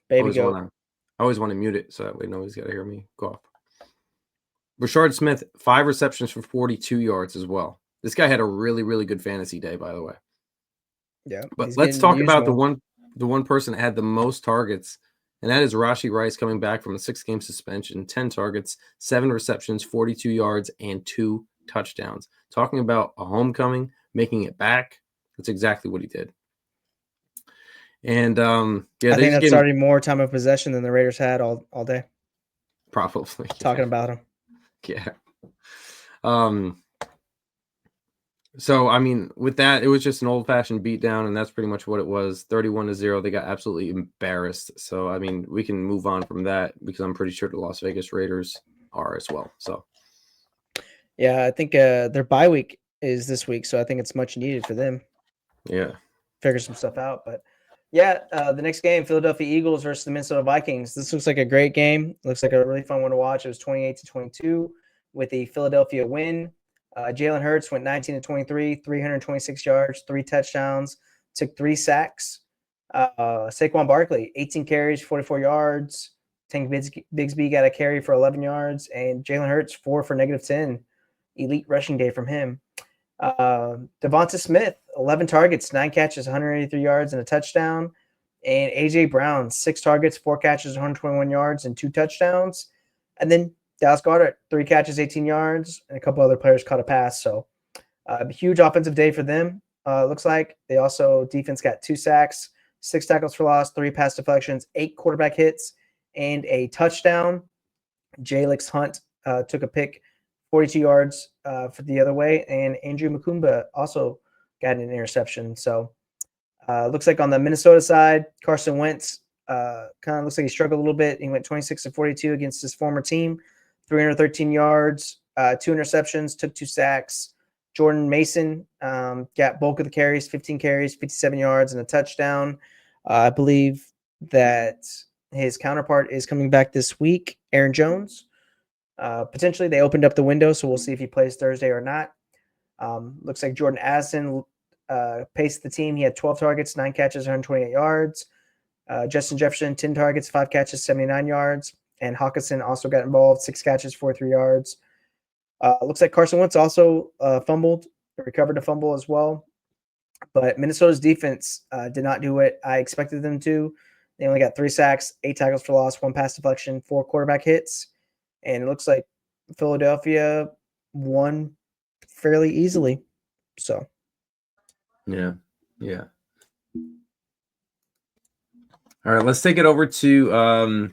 Baby goat. I always want to mute it so that way nobody's got to hear me go off. Brashard Smith, 5 receptions for 42 yards as well. This guy had a really, really good fantasy day, by the way. Yeah. But let's talk about the one person that had the most targets, and that is Rashee Rice coming back from a 6-game suspension, 10 targets, 7 receptions, 42 yards, and 2 touchdowns. Talking about a homecoming, making it back, that's exactly what he did. And I think that's already more time of possession than the Raiders had all day. Probably. Talking about him. Yeah. So, I mean, with that, it was just an old-fashioned beatdown, and that's pretty much what it was. 31-0. They got absolutely embarrassed. So, I mean, we can move on from that because I'm pretty sure the Las Vegas Raiders are as well. So, yeah, I think their bye week is this week, so I think it's much needed for them. Yeah. Figure some stuff out. But, yeah, the next game, Philadelphia Eagles versus the Minnesota Vikings. This looks like a great game. Looks like a really fun one to watch. It was 28-22 with the Philadelphia win. Jalen Hurts went 19-23, 326 yards, 3 touchdowns, took 3 sacks. Saquon Barkley, 18 carries, 44 yards. Tank Bigsby got a carry for 11 yards. And Jalen Hurts, 4 for -10. Elite rushing day from him. Devonta Smith, 11 targets, 9 catches, 183 yards, and a touchdown. And A.J. Brown, 6 targets, 4 catches, 121 yards, and 2 touchdowns. And then Dallas Goedert, 3 catches, 18 yards, and a couple other players caught a pass. So a huge offensive day for them. Looks like they also defense got 2 sacks, 6 tackles for loss, 3 pass deflections, 8 quarterback hits, and a touchdown. Jalix Hunt took a pick, 42 yards for the other way, and Andrew Mukumba also got an interception. So looks like on the Minnesota side, Carson Wentz kind of looks like he struggled a little bit. He went 26-42 against his former team. 313 yards, 2 interceptions, took 2 sacks. Jordan Mason got bulk of the carries, 15 carries, 57 yards, and a touchdown. I believe that his counterpart is coming back this week, Aaron Jones. Potentially, they opened up the window, so we'll see if he plays Thursday or not. Looks like Jordan Addison paced the team. He had 12 targets, 9 catches, 128 yards. Justin Jefferson, 10 targets, 5 catches, 79 yards. And Hawkinson also got involved, 6 catches, 43 yards. Looks like Carson Wentz also fumbled recovered a fumble as well. But Minnesota's defense did not do what I expected them to. They only got 3 sacks, 8 tackles for loss, 1 pass deflection, 4 quarterback hits. And it looks like Philadelphia won fairly easily. So, yeah. All right, let's take it over to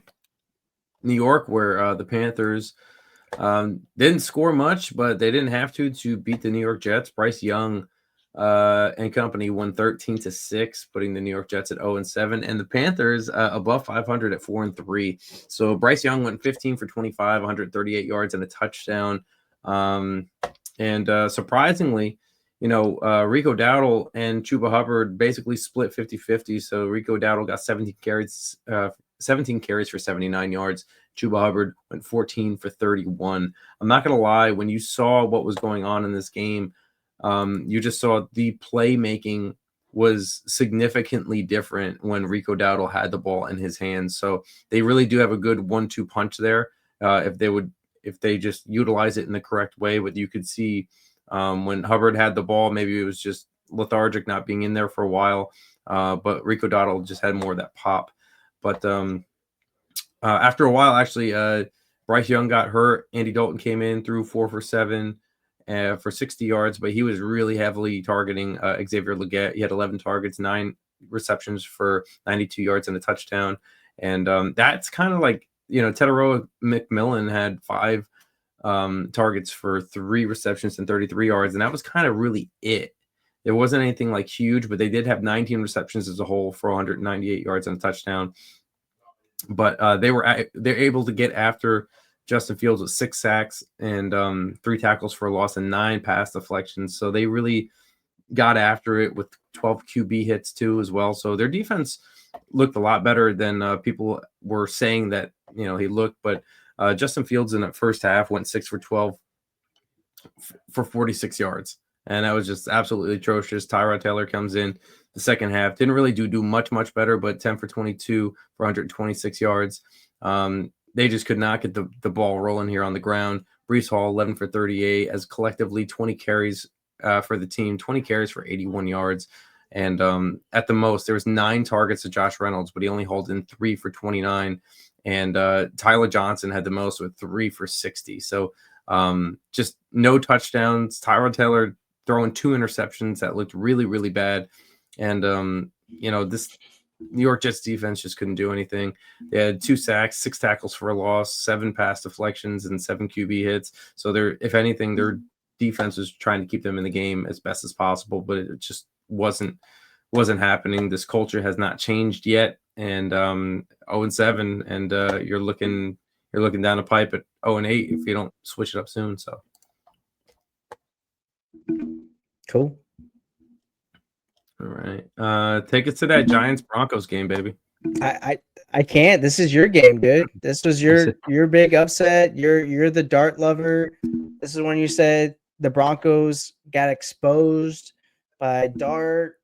New York, where the Panthers didn't score much, but they didn't have to beat the New York Jets. Bryce Young and company won 13-6, putting the New York Jets at 0-7, and the Panthers above 500 at 4-3. So Bryce Young went 15 for 25, 138 yards and a touchdown. And surprisingly, Rico Dowdle and Chuba Hubbard basically split 50-50. So Rico Dowdle got 17 carries for 79 yards. Chuba Hubbard went 14 for 31. I'm not going to lie, when you saw what was going on in this game, you just saw the playmaking was significantly different when Rico Dowdle had the ball in his hands. So they really do have a good 1-2 punch there. If they just utilize it in the correct way. But you could see when Hubbard had the ball, maybe it was just lethargic, not being in there for a while. But Rico Dowdle just had more of that pop. But after a while, actually, Bryce Young got hurt. Andy Dalton came in, threw 4 for 7 for 60 yards, but he was really heavily targeting Xavier Legette. He had 11 targets, 9 receptions for 92 yards and a touchdown. And that's kind of like, Teteroa McMillan had 5 targets for 3 receptions and 33 yards, and that was kind of really it. There wasn't anything like huge, but they did have 19 receptions as a whole for 198 yards and a touchdown. But they're able to get after Justin Fields with 6 sacks and 3 tackles for a loss and 9 pass deflections. So they really got after it with 12 QB hits too as well. So their defense looked a lot better than people were saying that he looked. But Justin Fields in that first half went 6 for 12 for 46 yards, and that was just absolutely atrocious. Tyrod Taylor comes in the second half, didn't really do much better, but 10 for 22 for 126 yards. They just could not get the ball rolling here on the ground. Breece Hall 11 for 38 as collectively 20 carries for the team, 20 carries for 81 yards. And at the most, there was 9 targets to Josh Reynolds, but he only hauled in 3 for 29. And Tyler Johnson had the most with 3 for 60. So just no touchdowns. Tyrod Taylor throwing 2 interceptions that looked really, really bad. And, this New York Jets defense just couldn't do anything. They had 2 sacks, 6 tackles for a loss, 7 pass deflections, and 7 QB hits. So if anything, their defense was trying to keep them in the game as best as possible, but it just wasn't happening. This culture has not changed yet. And 0-7, and you're looking down the pipe at 0-8 if you don't switch it up soon. So cool. All right. Take us to that Giants Broncos game, baby. I can't. This is your game, dude. This was your big upset. You're the dart lover. This is when you said the Broncos got exposed by dart.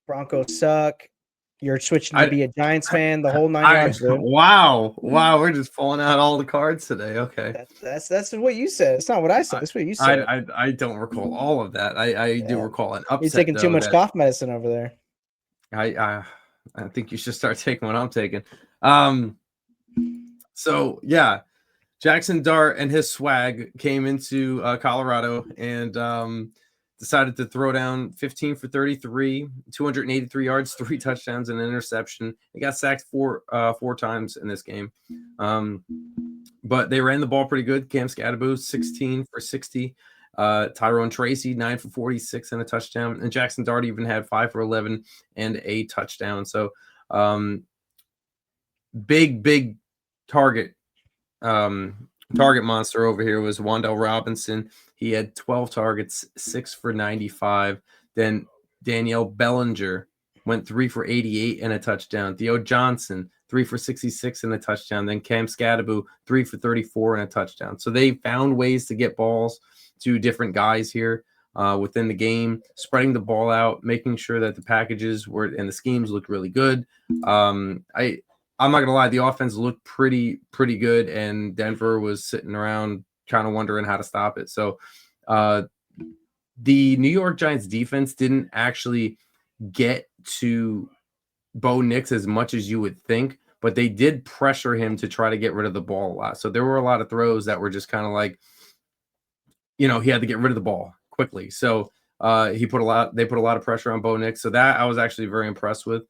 Broncos suck. You're switching to be a Giants fan, the whole 9 yards, dude. Wow, we're just pulling out all the cards today. Okay, that's what you said. It's not what I said. That's what you said. I don't recall all of that. I do recall an upset. You're taking too much cough medicine over there. I think you should start taking what I'm taking. So yeah, Jackson Dart and his swag came into Colorado and decided to throw down 15 for 33, 283 yards, 3 touchdowns, and an interception. He got sacked four times in this game. But they ran the ball pretty good. Cam Scadaboo, 16 for 60. Tyrone Tracy, 9 for 46 and a touchdown. And Jackson Dart even had 5 for 11 and a touchdown. So big target monster over here was Wan'Dale Robinson. He had 12 targets, 6 for 95. Then Danielle Bellinger went 3 for 88 and a touchdown. Theo Johnson, 3 for 66 and a touchdown. Then Cam Scadaboo, 3 for 34 and a touchdown. So they found ways to get balls to different guys here within the game, spreading the ball out, making sure that the packages were and the schemes looked really good. I'm not gonna lie, the offense looked pretty good, and Denver was sitting around kind of wondering how to stop it. So the New York Giants defense didn't actually get to Bo Nix as much as you would think, but they did pressure him to try to get rid of the ball a lot. So there were a lot of throws that were just kind of like, he had to get rid of the ball quickly. So they put a lot of pressure on Bo Nix. So that I was actually very impressed with.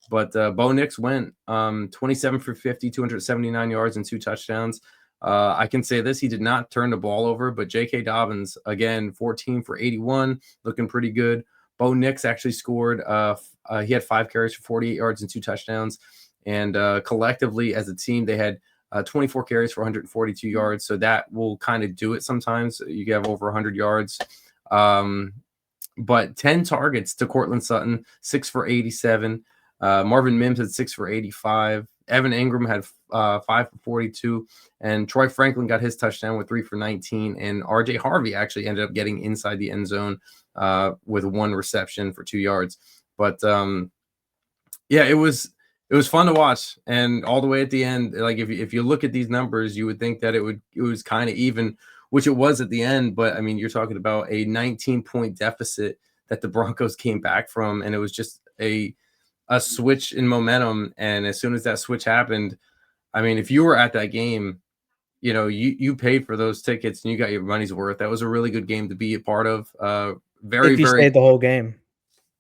But Bo Nix went 27 for 50, 279 yards and 2 touchdowns. I can say this, he did not turn the ball over, but J.K. Dobbins, again, 14 for 81, looking pretty good. Bo Nix actually scored. He had 5 carries for 48 yards and 2 touchdowns. And collectively, as a team, they had 24 carries for 142 yards. So that will kind of do it sometimes. You have over 100 yards. But 10 targets to Cortland Sutton, 6 for 87. Marvin Mims had 6 for 85. Evan Ingram had 5 for 42. And Troy Franklin got his touchdown with 3 for 19. And RJ Harvey actually ended up getting inside the end zone with 1 reception for 2 yards. But yeah, it was fun to watch. And all the way at the end, like if you look at these numbers, you would think that it was kind of even, which it was at the end. But I mean, you're talking about a 19-point deficit that the Broncos came back from, and it was just a switch in momentum. And as soon as that switch happened, I mean, if you were at that game, you paid for those tickets and you got your money's worth. That was a really good game to be a part of. If you stayed the whole game.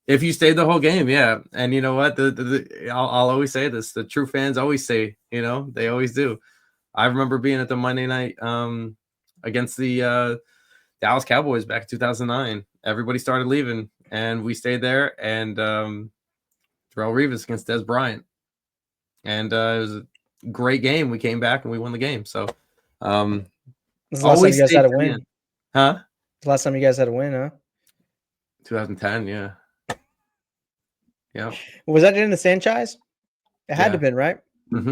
If you stayed the whole game, yeah. And you know what? I'll always say this. The true fans always say, they always do. I remember being at the Monday night against the Dallas Cowboys back in 2009. Everybody started leaving, and we stayed there. And Darrelle Revis against Des Bryant. And it was a great game. We came back and we won the game. So this is the last time you guys had a win. Huh? The last time you guys had a win, huh? 2010, yeah. Yeah. Was that in the franchise? It had to have been, right? Mm-hmm.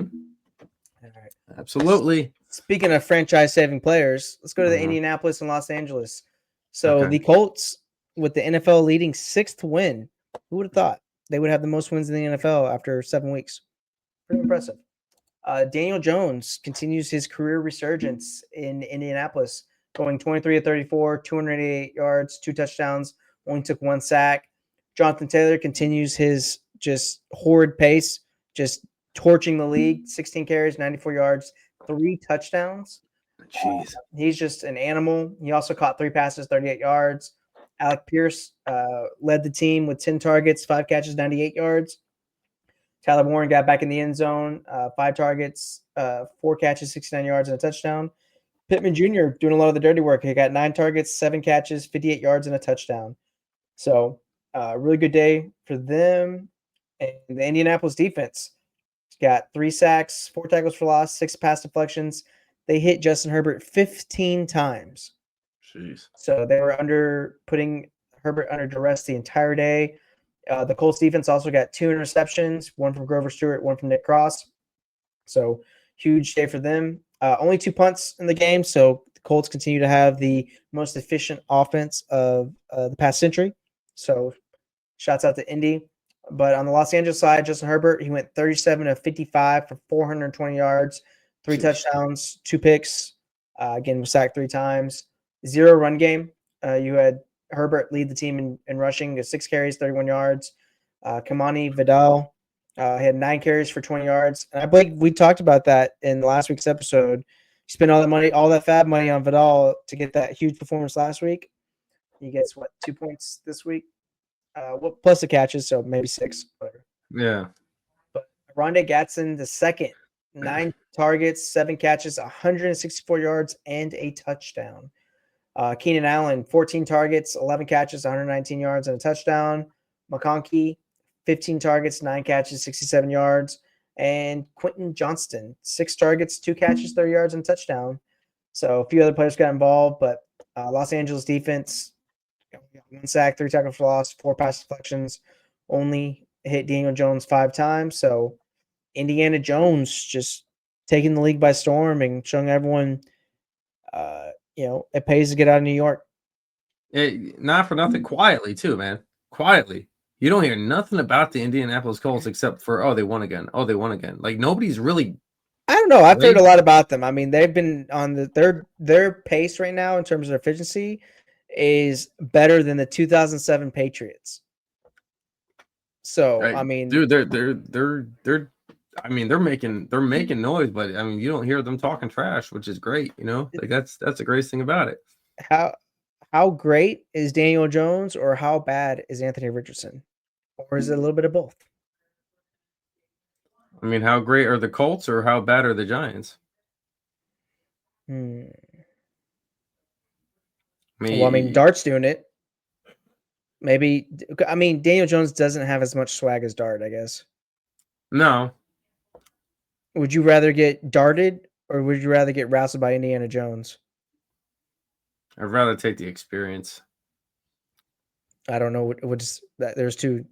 All right. Absolutely. Speaking of franchise-saving players, let's go to the Indianapolis and Los Angeles. So the Colts, with the NFL leading 6th win, who would have thought they would have the most wins in the NFL after 7 weeks? Pretty impressive. Daniel Jones continues his career resurgence in Indianapolis, going 23 of 34, 288 yards, 2 touchdowns, only took 1 sack. Jonathan Taylor continues his just horrid pace, just torching the league. 16 carries, 94 yards, 3 touchdowns. Jeez. He's just an animal. He also caught 3 passes, 38 yards. Alec Pierce led the team with 10 targets, 5 catches, 98 yards. Tyler Warren got back in the end zone, 5 targets, 4 catches, 69 yards, and a touchdown. Pittman Jr. doing a lot of the dirty work. He got 9 targets, 7 catches, 58 yards, and a touchdown. So really good day for them. And the Indianapolis defense got 3 sacks, 4 tackles for loss, 6 pass deflections. They hit Justin Herbert 15 times. Jeez. So they were putting Herbert under duress the entire day. The Colts defense also got 2 interceptions, 1 from Grover Stewart, 1 from Nick Cross. So huge day for them. Only 2 punts in the game, so the Colts continue to have the most efficient offense of the past century. So shouts out to Indy. But on the Los Angeles side, Justin Herbert, he went 37 of 55 for 420 yards, 3 touchdowns, 2 picks. Again, was sacked 3 times. 0 run game. You had Herbert lead the team in rushing, 6 carries, 31 yards. Kamani Vidal had 9 carries for 20 yards. And I believe we talked about that in last week's episode. You spent all that money, all that fab money on Vidal to get that huge performance last week. He gets 2 points this week? Plus the catches, so maybe 6. Whatever. Yeah. But Rondé Gatson, the second, 9 targets, 7 catches, 164 yards, and a touchdown. Keenan Allen, 14 targets, 11 catches, 119 yards, and a touchdown. McConkey, 15 targets, 9 catches, 67 yards. And Quentin Johnston, 6 targets, 2 catches, 30 yards, and a touchdown. So a few other players got involved, but Los Angeles defense, 1 sack, 3 tackles for loss, 4 pass deflections, only hit Daniel Jones 5 times. So Indiana Jones just taking the league by storm and showing everyone, it pays to get out of New York. Not for nothing, quietly too, man. Quietly. You don't hear nothing about the Indianapolis Colts except for, they won again. Oh, they won again. Like, nobody's really. I don't know. I've heard a lot about them. I mean, they've been on their pace right now in terms of efficiency is better than the 2007 Patriots. So, Right. I mean, Dude, they're I mean, they're making noise, but I mean, you don't hear them talking trash, which is great, you know? Like that's the greatest thing about it. how great is Daniel Jones or how bad is Anthony Richardson? Or is it a little bit of both? I mean, how great are the Colts or how bad are the Giants? Hmm. I mean, Well, I mean, Dart's doing it. Maybe I mean Daniel Jones doesn't have as much swag as Dart, I guess. no, Would you rather get darted or would you rather get wrestled by Indiana Jones? I'd rather take the experience. I don't know what's that. There's two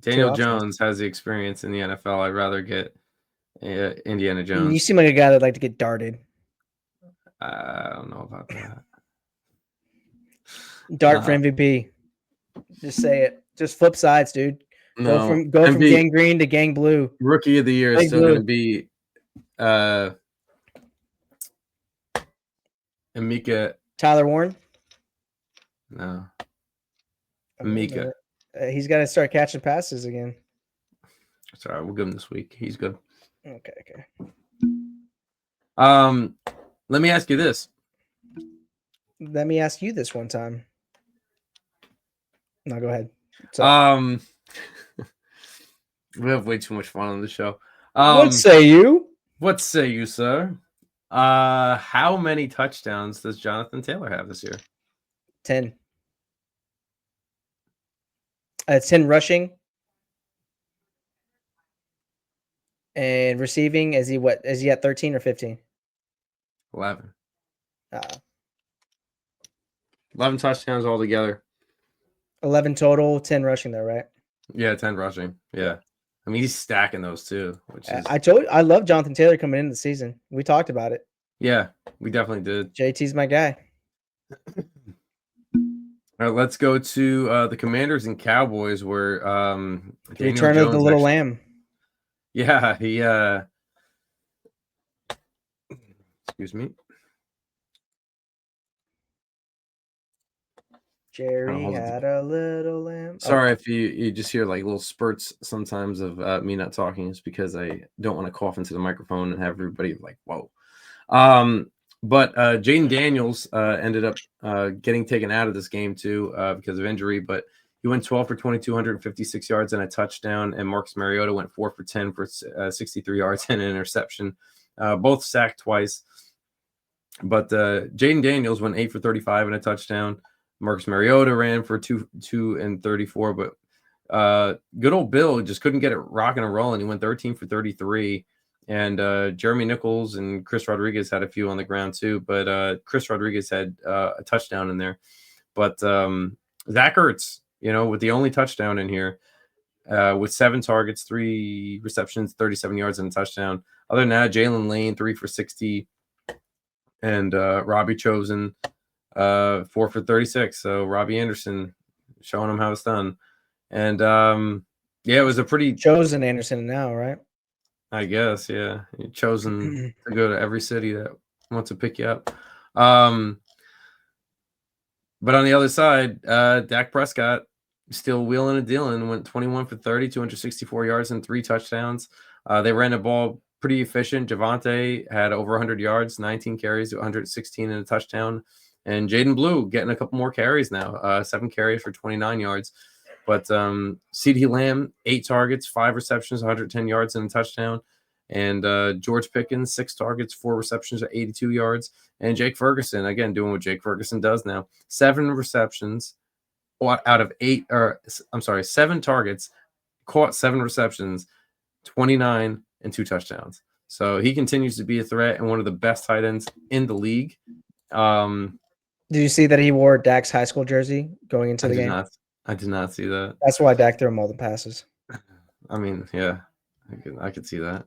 Daniel options. Jones has the experience in the NFL. I'd rather get Indiana You Jones. seem like a guy that'd like to get darted. I don't know about that. Dart for MVP. Just say it. Just flip sides, dude. No, Go from gang green to gang blue. Rookie of the year is still going to be Emeka. Tyler Warren. No, Emeka. He's got to start catching passes again. Sorry, we'll give him this week. He's good. Okay. Let me ask you this. Let me ask you this one time. No, go ahead. We have way too much fun on the show. What say you? What say you, sir? How many touchdowns does Jonathan Taylor have this year? 10. 10 rushing. And receiving, is he at 13 or 15? 11. 11 touchdowns altogether. 11 total, 10 rushing though, right? Yeah, 10 rushing. Yeah. I mean, he's stacking those too. Which is... I love Jonathan Taylor coming into the season. We talked about it. Yeah, we definitely did. JT's my guy. All right, let's go to the Commanders and Cowboys where the return of the little lamb. Yeah, he excuse me. Jerry had a little lamb. Sorry if you just hear like little spurts sometimes of me not talking. It's because I don't want to cough into the microphone and have everybody like, whoa. But Jaden Daniels ended up getting taken out of this game too because of injury, but he went 12 for 22, 156 yards and a touchdown, and Marcus Mariota went 4 for 10 for 63 yards and an interception, both sacked twice. But Jaden Daniels went 8 for 35 and a touchdown. Marcus Mariota ran for 2 and 34, but good old Bill just couldn't get it rocking and rolling. He went 13 for 33. And Jeremy Nichols and Chris Rodriguez had a few on the ground too, but Chris Rodriguez had a touchdown in there. But Zach Ertz, with the only touchdown in here, with 7 targets, 3 receptions, 37 yards, and a touchdown. Other than that, Jalen Lane, 3 for 60, and Robbie Chosen, 4 for 36. So Robbie Anderson showing him how it's done. And it was a pretty Chosen Anderson now, right? I guess, yeah. You're chosen to go to every city that wants to pick you up. But on the other side, Dak Prescott still wheeling and dealing, went 21 for 30, 264 yards and 3 touchdowns. They ran the ball pretty efficient. Javonte had over 100 yards, 19 carries, 116 and a touchdown. And Jaden Blue getting a couple more carries now, 7 carries for 29 yards. But CeeDee Lamb, 8 targets, 5 receptions, 110 yards and a touchdown. And George Pickens, 6 targets, 4 receptions, 82 yards. And Jake Ferguson, again, doing what Jake Ferguson does now. 7 receptions out of 7 targets, caught 7 receptions, 29 and 2 touchdowns. So he continues to be a threat and one of the best tight ends in the league. Did you see that he wore Dak's high school jersey going into the game? I did not see that. That's why Dak threw him all the passes. I mean, yeah, I could see that.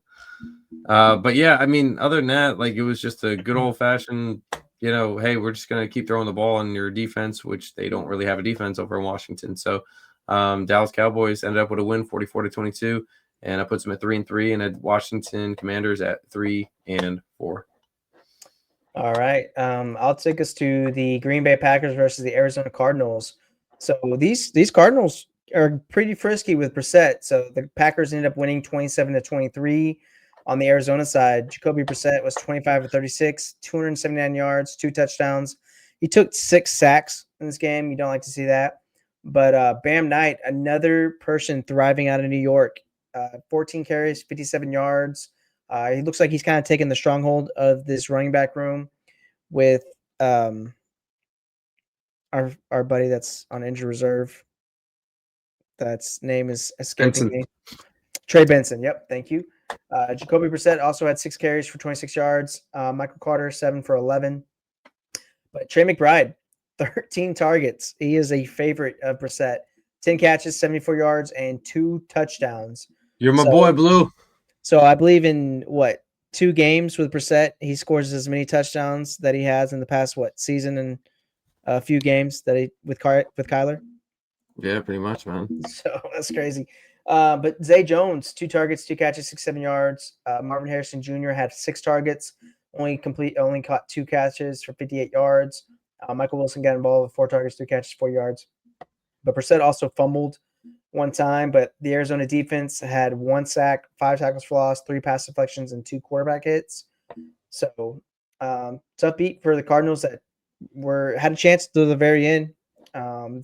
But yeah, I mean, other than that, like it was just a good old fashioned, hey, we're just gonna keep throwing the ball on your defense, which they don't really have a defense over in Washington. So Dallas Cowboys ended up with a win, 44-22, and that puts them at 3-3, and at Washington Commanders at 3-4. All right. I'll take us to the Green Bay Packers versus the Arizona Cardinals. So these Cardinals are pretty frisky with Brissett. So the Packers ended up winning 27-23. On the Arizona side, Jacoby Brissett was 25 for 36, 279 yards, 2 touchdowns. He took 6 sacks in this game. You don't like to see that. But Bam Knight, another person thriving out of New York, 14 carries, 57 yards. He looks like he's kind of taken the stronghold of this running back room with our buddy that's on injured reserve. That's name is escaping Benson. me. Trey Benson. Yep, thank you. Jacoby Brissett also had 6 carries for 26 yards. Michael Carter 7 for 11. But Trey McBride, 13 targets. He is a favorite of Brissett. 10 catches, 74 yards, and 2 touchdowns. You're my boy, Blue. So I believe in 2 games with Brissett, he scores as many touchdowns that he has in the past season and a few games that he with Kyler. Yeah, pretty much, man. So that's crazy. But Zay Jones, 2 targets, 2 catches, 67 yards. Marvin Harrison Jr. had 6 targets, only caught 2 catches for 58 yards. Michael Wilson got involved with 4 targets, 3 catches, 4 yards. But Brissett also fumbled one time, but the Arizona defense had 1 sack, 5 tackles for loss, 3 pass deflections, and 2 quarterback hits. So tough beat for the Cardinals that had a chance to the very end.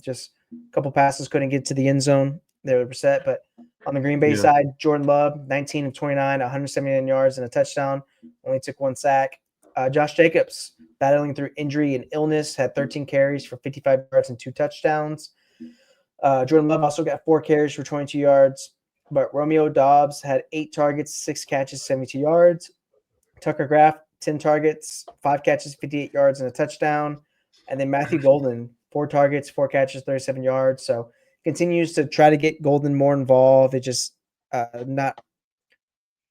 Just a couple passes couldn't get to the end zone. They were set, but on the Green Bay side, Jordan Love, 19 of 29, 179 yards and a touchdown, only took 1 sack. Josh Jacobs, battling through injury and illness, had 13 carries for 55 yards and 2 touchdowns. Jordan Love also got 4 carries for 22 yards, but Romeo Doubs had 8 targets, 6 catches, 72 yards. Tucker Kraft, 10 targets, 5 catches, 58 yards, and a touchdown. And then Matthew Golden, 4 targets, 4 catches, 37 yards. So continues to try to get Golden more involved. It just not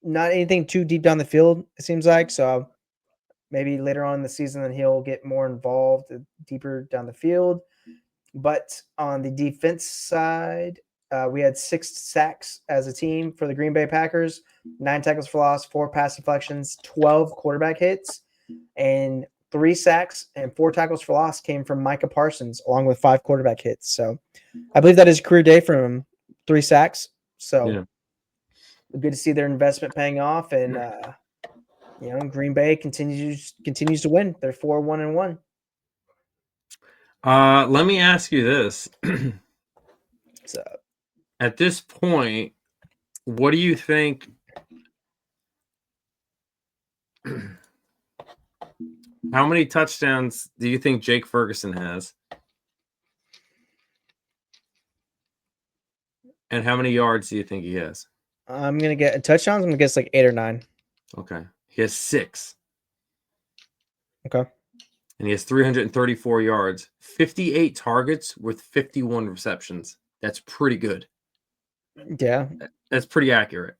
anything too deep down the field, it seems like. So maybe later on in the season, then he'll get more involved deeper down the field. But on the defense side, we had 6 sacks as a team for the Green Bay Packers, 9 tackles for loss, 4 pass deflections, 12 quarterback hits, and 3 sacks and 4 tackles for loss came from Micah Parsons, along with 5 quarterback hits. So I believe that is a career day for him, 3 sacks. So good to see their investment paying off, and Green Bay continues to win. They're 4-1-1. Let me ask you this. So at this point, what do you think? How many touchdowns do you think Jake Ferguson has? And how many yards do you think he has? I'm going to get touchdowns. I'm going to guess like 8 or 9. Okay. He has 6. Okay. And he has 334 yards, 58 targets with 51 receptions. That's pretty good. Yeah. That's pretty accurate.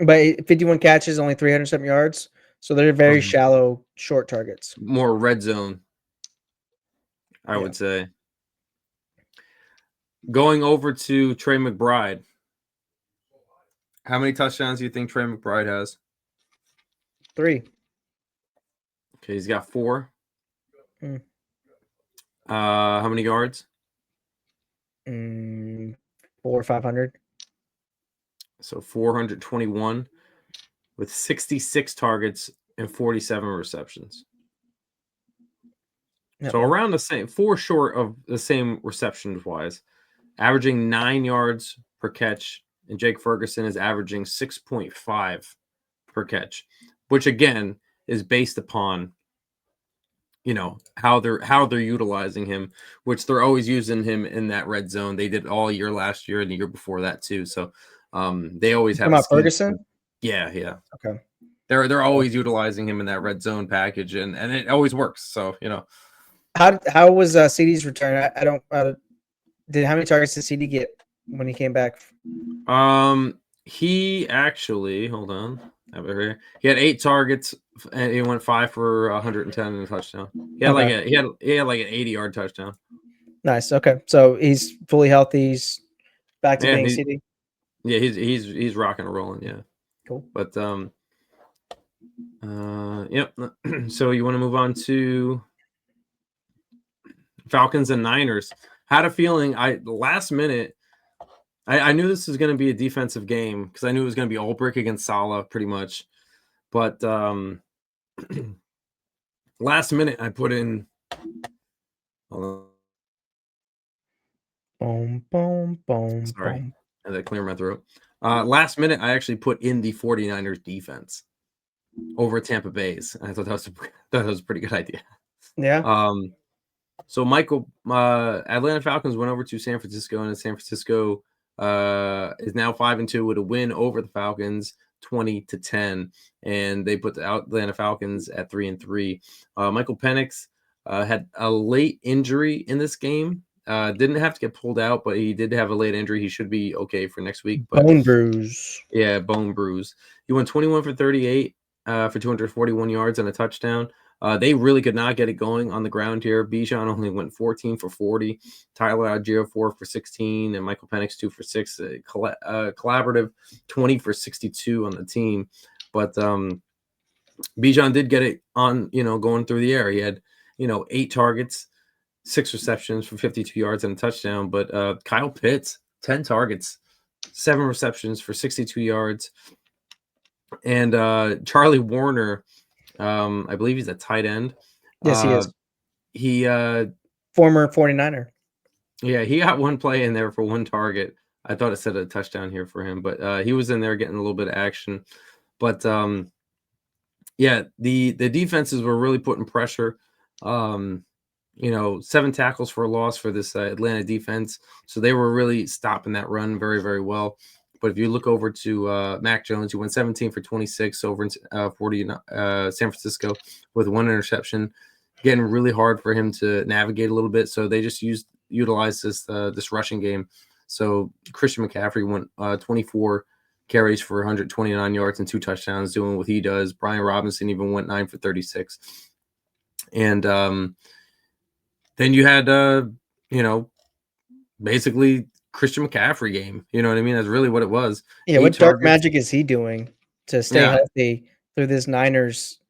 But 51 catches, only 307 yards. So they're very shallow, short targets. More red zone, I would say. Going over to Trey McBride. How many touchdowns do you think Trey McBride has? 3. Okay, he's got 4. How many yards? 400 or 500. So 421 with 66 targets and 47 receptions. Yep. So around the same, 4 short of the same receptions wise, averaging 9 yards per catch, and Jake Ferguson is averaging 6.5 per catch, which again is based upon how they're utilizing him, which they're always using him in that red zone. They did all year last year and the year before that too. So they always have Ferguson. Yeah. Okay. They're always utilizing him in that red zone package, and it always works. So how was CD's return? I don't. How many targets did CD get when he came back? He actually, hold on, he had 8 targets and he went 5 for 110 and a touchdown. He had he had like an 80-yard touchdown. Nice. Okay, so he's fully healthy. He's back to being CD. Yeah, he's rocking and rolling. Yeah, cool. But Yep. So you want to move on to Falcons and Niners? Had a feeling last minute. I knew this was going to be a defensive game because I knew it was going to be all brick against Salah pretty much. But last minute I put in. Hold on. Boom, boom, boom, Sorry, boom. I had to clear my throat. Last minute I actually put in the 49ers defense over Tampa Bay's. I thought that was a pretty good idea. Yeah. So Atlanta Falcons went over to San Francisco, and San Francisco is now 5-2 with a win over the Falcons, 20-10, and they put the Atlanta Falcons at 3-3. Michael Penix had a late injury in this game. Didn't have to get pulled out, but he did have a late injury. He should be okay for next week. But Bone bruise. yeah, bone bruise. He went 21 for 38 for 241 yards and a touchdown. They really could not get it going on the ground here. Bijan only went 14 for 40. Tyler Algier 4 for 16, and Michael Penix 2 for 6. Collaborative 20 for 62 on the team. But Bijan did get it on, going through the air. He had, 8 targets, 6 receptions for 52 yards and a touchdown. But Kyle Pitts, 10 targets, 7 receptions for 62 yards. And Charlie Warner, I believe he's a tight end. Yes, he is. He former 49er. Yeah, he got one play in there for 1 target. I thought it said a touchdown here for him, but he was in there getting a little bit of action. But yeah, the defenses were really putting pressure. 7 tackles for a loss for this Atlanta defense. So they were really stopping that run very, very well. But if you look over to Mac Jones, he went 17 for 26 over in San Francisco with 1 interception, getting really hard for him to navigate a little bit. So they just utilized this rushing game. So Christian McCaffrey went 24 carries for 129 yards and 2 touchdowns, doing what he does. Brian Robinson even went 9 for 36. And then you had, basically Christian McCaffrey game. You know what I mean? That's really what it was. Yeah, what dark magic is he doing to stay healthy through this Niners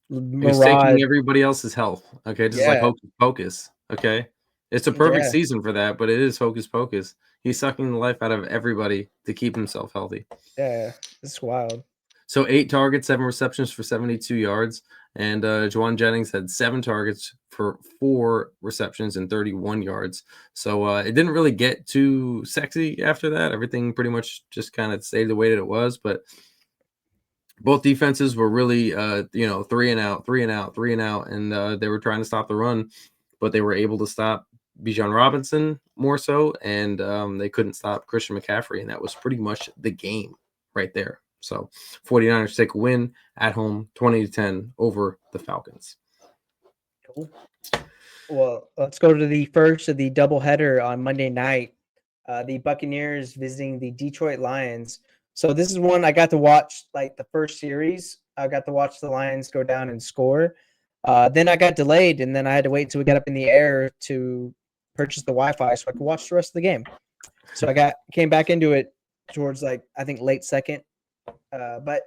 mirage? He's taking everybody else's health. Okay, just like hocus pocus. Okay, it's a perfect season for that, but it is hocus pocus. He's sucking the life out of everybody to keep himself healthy. Yeah, it's wild. So 8 targets, 7 receptions for 72 yards. And Juwan Jennings had 7 targets for 4 receptions and 31 yards. So it didn't really get too sexy after that. Everything pretty much just kind of stayed the way that it was. But both defenses were really, 3 and out. And they were trying to stop the run. But they were able to stop Bijan Robinson more so. And they couldn't stop Christian McCaffrey. And that was pretty much the game right there. So 49ers take a win at home, 20-10 over the Falcons. Cool. Well, let's go to the first of the doubleheader on Monday night. The Buccaneers visiting the Detroit Lions. So this is one I got to watch, like the first series. I got to watch the Lions go down and score. Then I got delayed, and then I had to wait until we got up in the air to purchase the Wi-Fi so I could watch the rest of the game. So I came back into it towards I think late second. But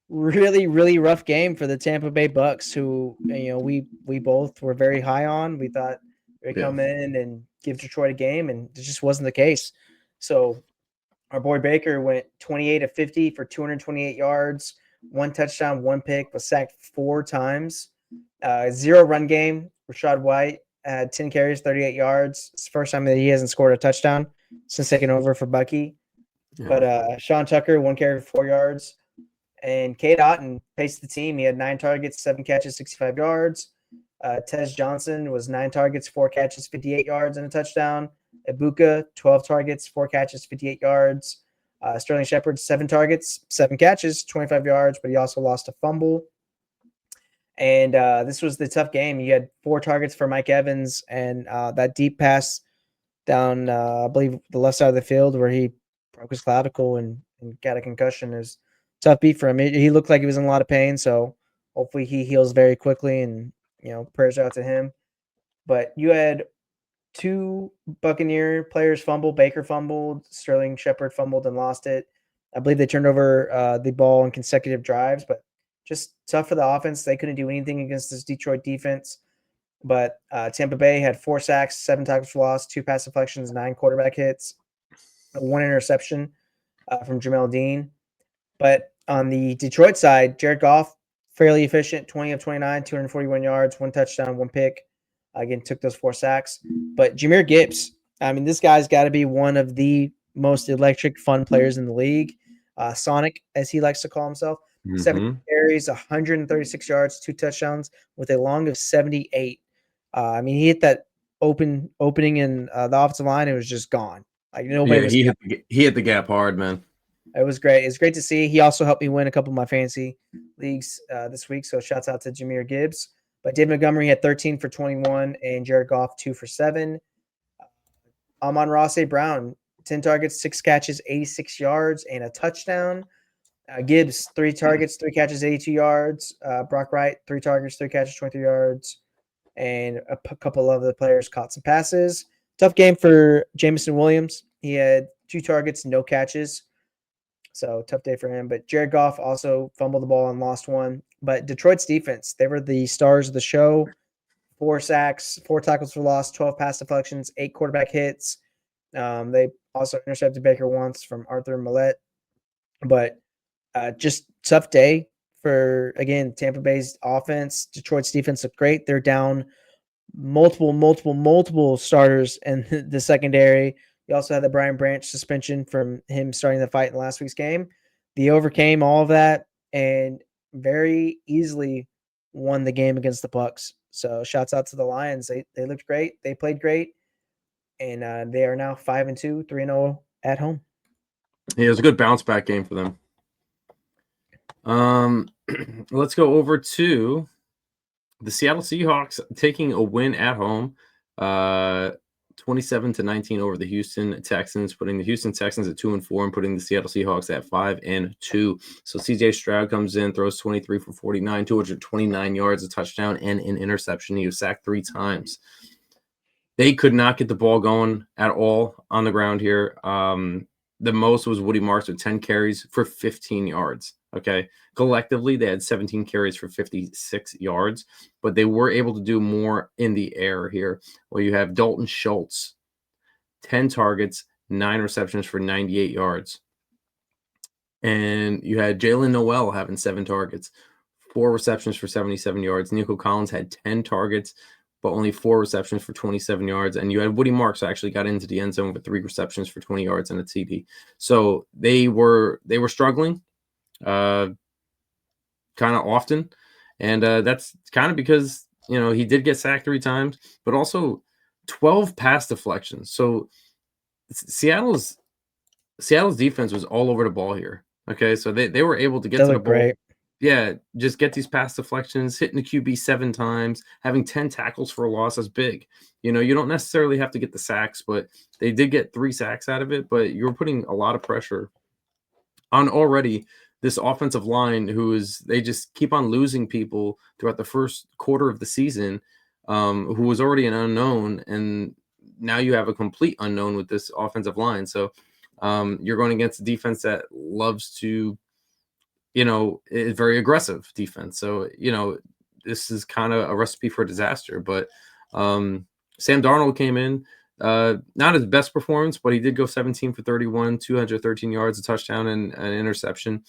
really, really rough game for the Tampa Bay Bucks, who we both were very high on. We thought they'd come in and give Detroit a game, and it just wasn't the case. So our boy Baker went 28 of 50 for 228 yards, 1 touchdown, 1 pick, was sacked 4 times. 0 run game. Rachaad White had 10 carries, 38 yards. It's the first time that he hasn't scored a touchdown since taking over for Bucky. Yeah. But Sean Tucker, 1 carry for 4 yards. And Cade Otton paced the team. He had 9 targets, 7 catches, 65 yards. Tez Johnson was 9 targets, 4 catches, 58 yards, and a touchdown. Ibuka, 12 targets, 4 catches, 58 yards. Sterling Shepard, 7 targets, 7 catches, 25 yards, but he also lost a fumble. And this was the tough game. You had 4 targets for Mike Evans, and that deep pass down, I believe, the left side of the field where he broke his clavicle and got a concussion is tough beat for him. He looked like he was in a lot of pain, so hopefully he heals very quickly, and prayers out to him. But you had 2 Buccaneer players fumble. Baker fumbled, Sterling Shepard fumbled and lost it. I believe they turned over the ball in consecutive drives, but just tough for the offense. They couldn't do anything against this Detroit defense. But Tampa Bay had 4 sacks, 7 tackles for loss, 2 pass deflections, 9 quarterback hits, 1 interception from Jamel Dean. But on the Detroit side, Jared Goff, fairly efficient, 20 of 29, 241 yards, 1 touchdown, 1 pick. Again, took those 4 sacks. But Jahmyr Gibbs, I mean, this guy's got to be one of the most electric, fun players in the league. Sonic, as he likes to call himself. 7 carries, 136 yards, 2 touchdowns with a long of 78. I mean, he hit that opening in the offensive line. It was just gone. Like nobody was. He hit the gap hard, man. It was great. It's great to see. He also helped me win a couple of my fantasy leagues this week. So shouts out to Jahmyr Gibbs. But David Montgomery had 13 for 21 and Jared Goff 2 for 7. Amon-Ra St. Brown, 10 targets, 6 catches, 86 yards, and a touchdown. Gibbs, 3 targets, 3 catches, 82 yards. Brock Wright, 3 targets, 3 catches, 23 yards. And a couple of the players caught some passes. Tough game for Jameson Williams. He had 2 targets, no catches. So tough day for him. But Jared Goff also fumbled the ball and lost 1. But Detroit's defense, they were the stars of the show. 4 sacks, 4 tackles for loss, 12 pass deflections, 8 quarterback hits. They also intercepted Baker once from Arthur Millette. But just tough day for, again, Tampa Bay's offense. Detroit's defense looked great. They're down multiple starters in the secondary. You also had the Brian Branch suspension from him starting the fight in last week's game. They overcame all of that and very easily won the game against the Bucs. So shouts out to the Lions. They looked great. They played great. And they are now 5-2, 3-0 at home. Yeah, it was a good bounce back game for them. Let's go over to the Seattle Seahawks taking a win at home, 27-19 over the Houston Texans, putting the Houston Texans at 2-4 and putting the Seattle Seahawks at 5-2. So CJ Stroud comes in, throws 23 for 49, 229 yards, a touchdown, and an interception. He was sacked 3 times. They could not get the ball going at all on the ground here. The most was Woody Marks with 10 carries for 15 yards. Okay. Collectively, they had 17 carries for 56 yards, but they were able to do more in the air here. Well, you have Dalton Schultz, 10 targets, 9 receptions for 98 yards. And you had Jalen Noel having 7 targets, 4 receptions for 77 yards. Nico Collins had 10 targets, but only 4 receptions for 27 yards. And you had Woody Marks actually got into the end zone with 3 receptions for 20 yards and a TD. So they were struggling kind of often. And that's kind of because, he did get sacked 3 times, but also 12 pass deflections. So Seattle's defense was all over the ball here. Okay. So they were able to get to the ball. Great. Yeah, just get these pass deflections, hitting the QB 7 times, having 10 tackles for a loss is big. You don't necessarily have to get the sacks, but they did get 3 sacks out of it. But you're putting a lot of pressure on already this offensive line they just keep on losing people throughout the first quarter of the season, who was already an unknown. And now you have a complete unknown with this offensive line. So you're going against a defense that loves to, it's very aggressive defense. So, this is kind of a recipe for disaster. But Sam Darnold came in, not his best performance, but he did go 17 for 31, 213 yards, a touchdown, and an interception.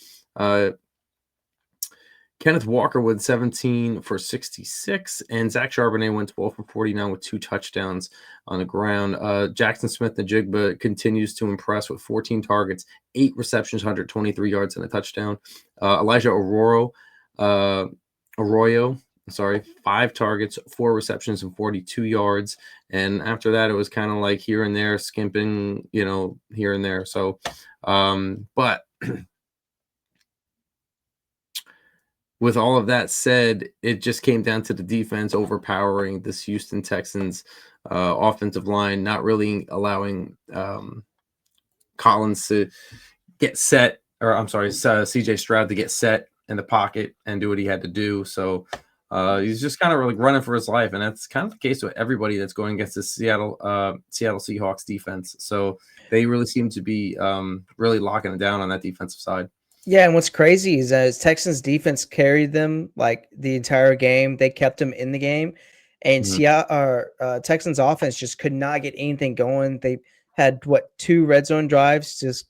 Kenneth Walker with 17 for 66, and Zach Charbonnet went 12 for 49 with 2 touchdowns on the ground. Jackson Smith-Njigba continues to impress with 14 targets, 8 receptions, 123 yards, and a touchdown. Elijah Arroyo, 5 targets, 4 receptions, and 42 yards. And after that, it was kind of like here and there, skimping, here and there. So, but with all of that said, it just came down to the defense overpowering this Houston Texans offensive line, not really allowing Collins to get set, CJ Stroud to get set in the pocket and do what he had to do. So he's just kind of like running for his life, and that's kind of the case with everybody that's going against the Seattle Seahawks defense. So they really seem to be really locking it down on that defensive side. Yeah, and what's crazy is that Texans defense carried them like the entire game. They kept them in the game, and Mhm. Texans offense just could not get anything going. They had 2 red zone drives, just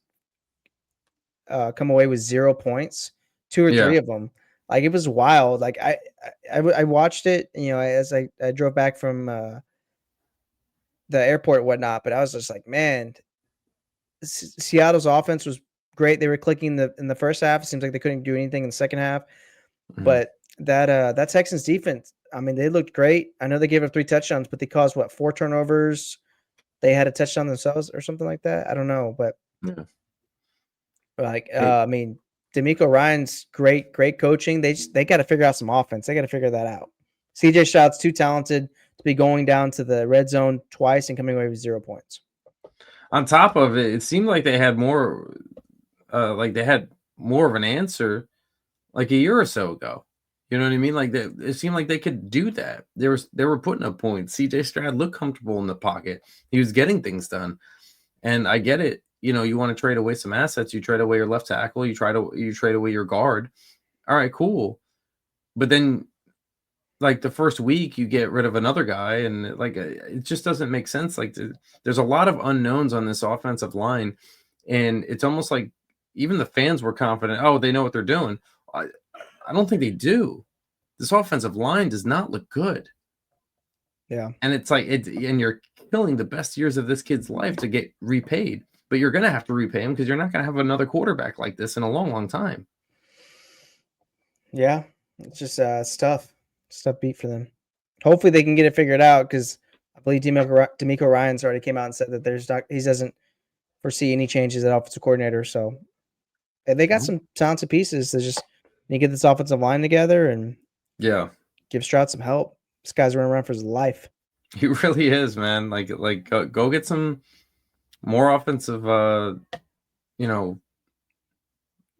come away with 0 points, 2 or 3 Yeah. of them. Like it was wild. Like I watched it, as I drove back from the airport and whatnot, but I was just like, man, Seattle's offense was great. They were clicking in the first half. It seems like they couldn't do anything in the second half. Mhm. But that Texans defense, I mean, they looked great. I know they gave up 3 touchdowns, but they caused 4 turnovers. They had a touchdown themselves or something like that. I don't know, but Yeah. like Hey, I mean, D'Amico Ryan's great coaching. They got to figure out some offense. They got to figure that out. CJ Stroud's too talented to be going down to the red zone twice and coming away with 0 points. on top of it, it seemed like they had more, like they had more of an answer like a year or so ago. You know what I mean? Like it seemed like they could do that. They were putting up points. CJ Stroud looked comfortable in the pocket. He was getting things done. And I get it. You know, you want to trade away some assets. You trade away your left tackle. You trade away your guard. All right, cool. But then, like the first week, you get rid of another guy, and like it just doesn't make sense. Like there's a lot of unknowns on this offensive line, and it's almost like even the fans were confident. Oh, they know what they're doing. I, I don't think they do. This offensive line does not look good. Yeah. And it's like and you're killing the best years of this kid's life to get repaid. But you're gonna have to repay him because you're not gonna have another quarterback like this in a long, long time. Yeah. It's just it's tough. It's a tough beat for them. Hopefully they can get it figured out because I believe D'Amico Ryan's already came out and said that he doesn't foresee any changes at offensive coordinator. So and they got Mhm. some talented pieces. They just need to get this offensive line together and Yeah, give Stroud some help. This guy's running around for his life. he really is, man. Like go get some more offensive, you know,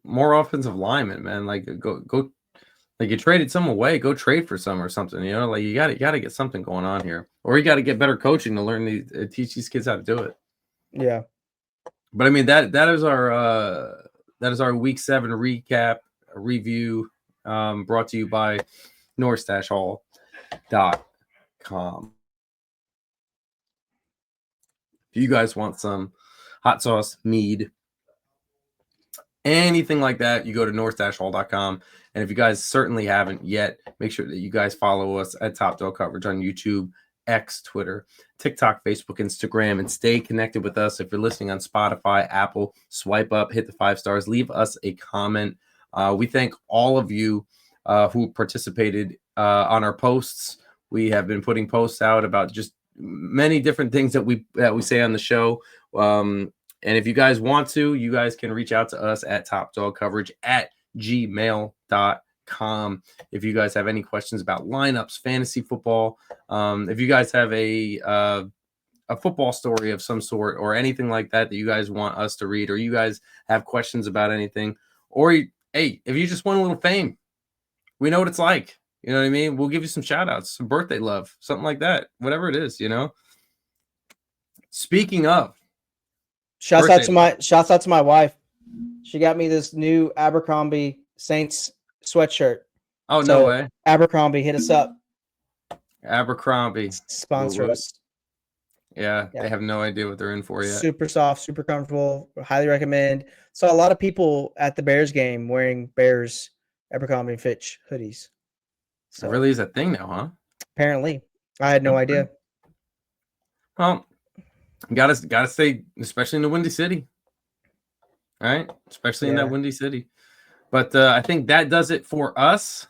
more offensive linemen, man. Like go, like you traded some away, go trade for some or something. You know, like you got to get something going on here, or you got to get better coaching to learn teach these kids how to do it. Yeah. But I mean that is our week 7 recap review, brought to you by NorthstashHall.com. If you guys want some hot sauce, mead, anything like that, you go to north-hall.com. And if you guys certainly haven't yet, make sure that you guys follow us at Top Dog Coverage on YouTube, X, Twitter, TikTok, Facebook, Instagram, and stay connected with us. If you're listening on Spotify, Apple, swipe up, hit the 5 stars, leave us a comment. We thank all of you who participated on our posts. We have been putting posts out about just many different things that we say on the show. And if you guys want to, you guys can reach out to us at topdogcoverage@gmail.com. If you guys have any questions about lineups, fantasy football, if you guys have a football story of some sort or anything like that that you guys want us to read, or you guys have questions about anything, or hey, if you just want a little fame, we know what it's like. You know what I mean? We'll give you some shout outs, some birthday love, something like that, whatever it is, you know. Speaking of Shouts out birthday to love. my wife. She got me this new Abercrombie Saints sweatshirt. Oh, no So way. Abercrombie, hit us up. Abercrombie. Sponsor us. Yeah, Yeah. they have no idea what they're in for yet. Super soft, super comfortable. Highly recommend. Saw a lot of people at the Bears game wearing Bears Abercrombie & Fitch hoodies. It So really is a thing now, huh? apparently, I had no Okay. idea. Well, gotta stay, especially in the Windy City. All right, especially in that Yeah. Windy City. But I think that does it for us.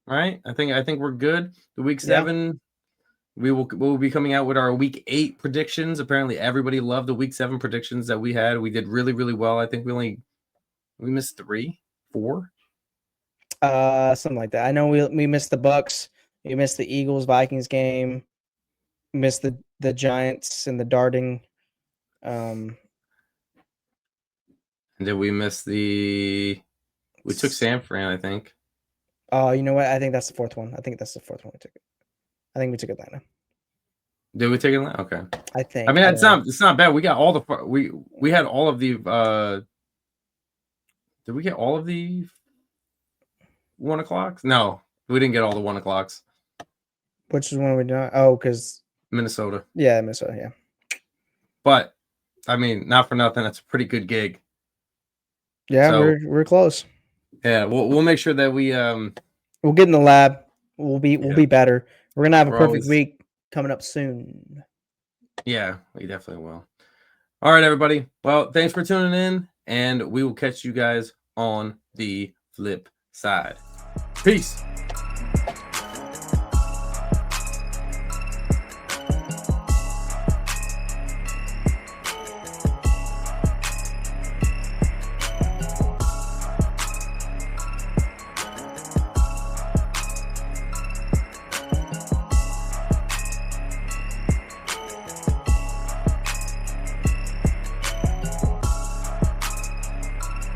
Right? I think we're good. The week 7, we'll be coming out with our week 8 predictions. Apparently, everybody loved the week 7 predictions that we had. We did really, really well. I think we missed 3, 4. Something like that. I know we missed the Bucks. We missed the Eagles Vikings game. Missed the Giants and the darting. And did we miss the? We took San Fran, I think. Oh, you know what? I think that's the 4th one. I think that's the 4th one we took. I think we took Atlanta. Did we take it? Okay. I I think. mean, I it's don't know. not bad. We got all we had all of the Did we get all of the 1 o'clocks? No, we didn't get all the 1 o'clocks. Which is one we done? Oh, because Minnesota. Yeah, Minnesota. Yeah. But I mean, not for nothing. It's a pretty good gig. Yeah, So, we're close. Yeah, we'll make sure that we We'll get in the lab. We'll be better. We're gonna have a perfect week coming up soon. Yeah, we definitely will. All right, everybody. Well, thanks for tuning in, and we will catch you guys on the flip side. Peace.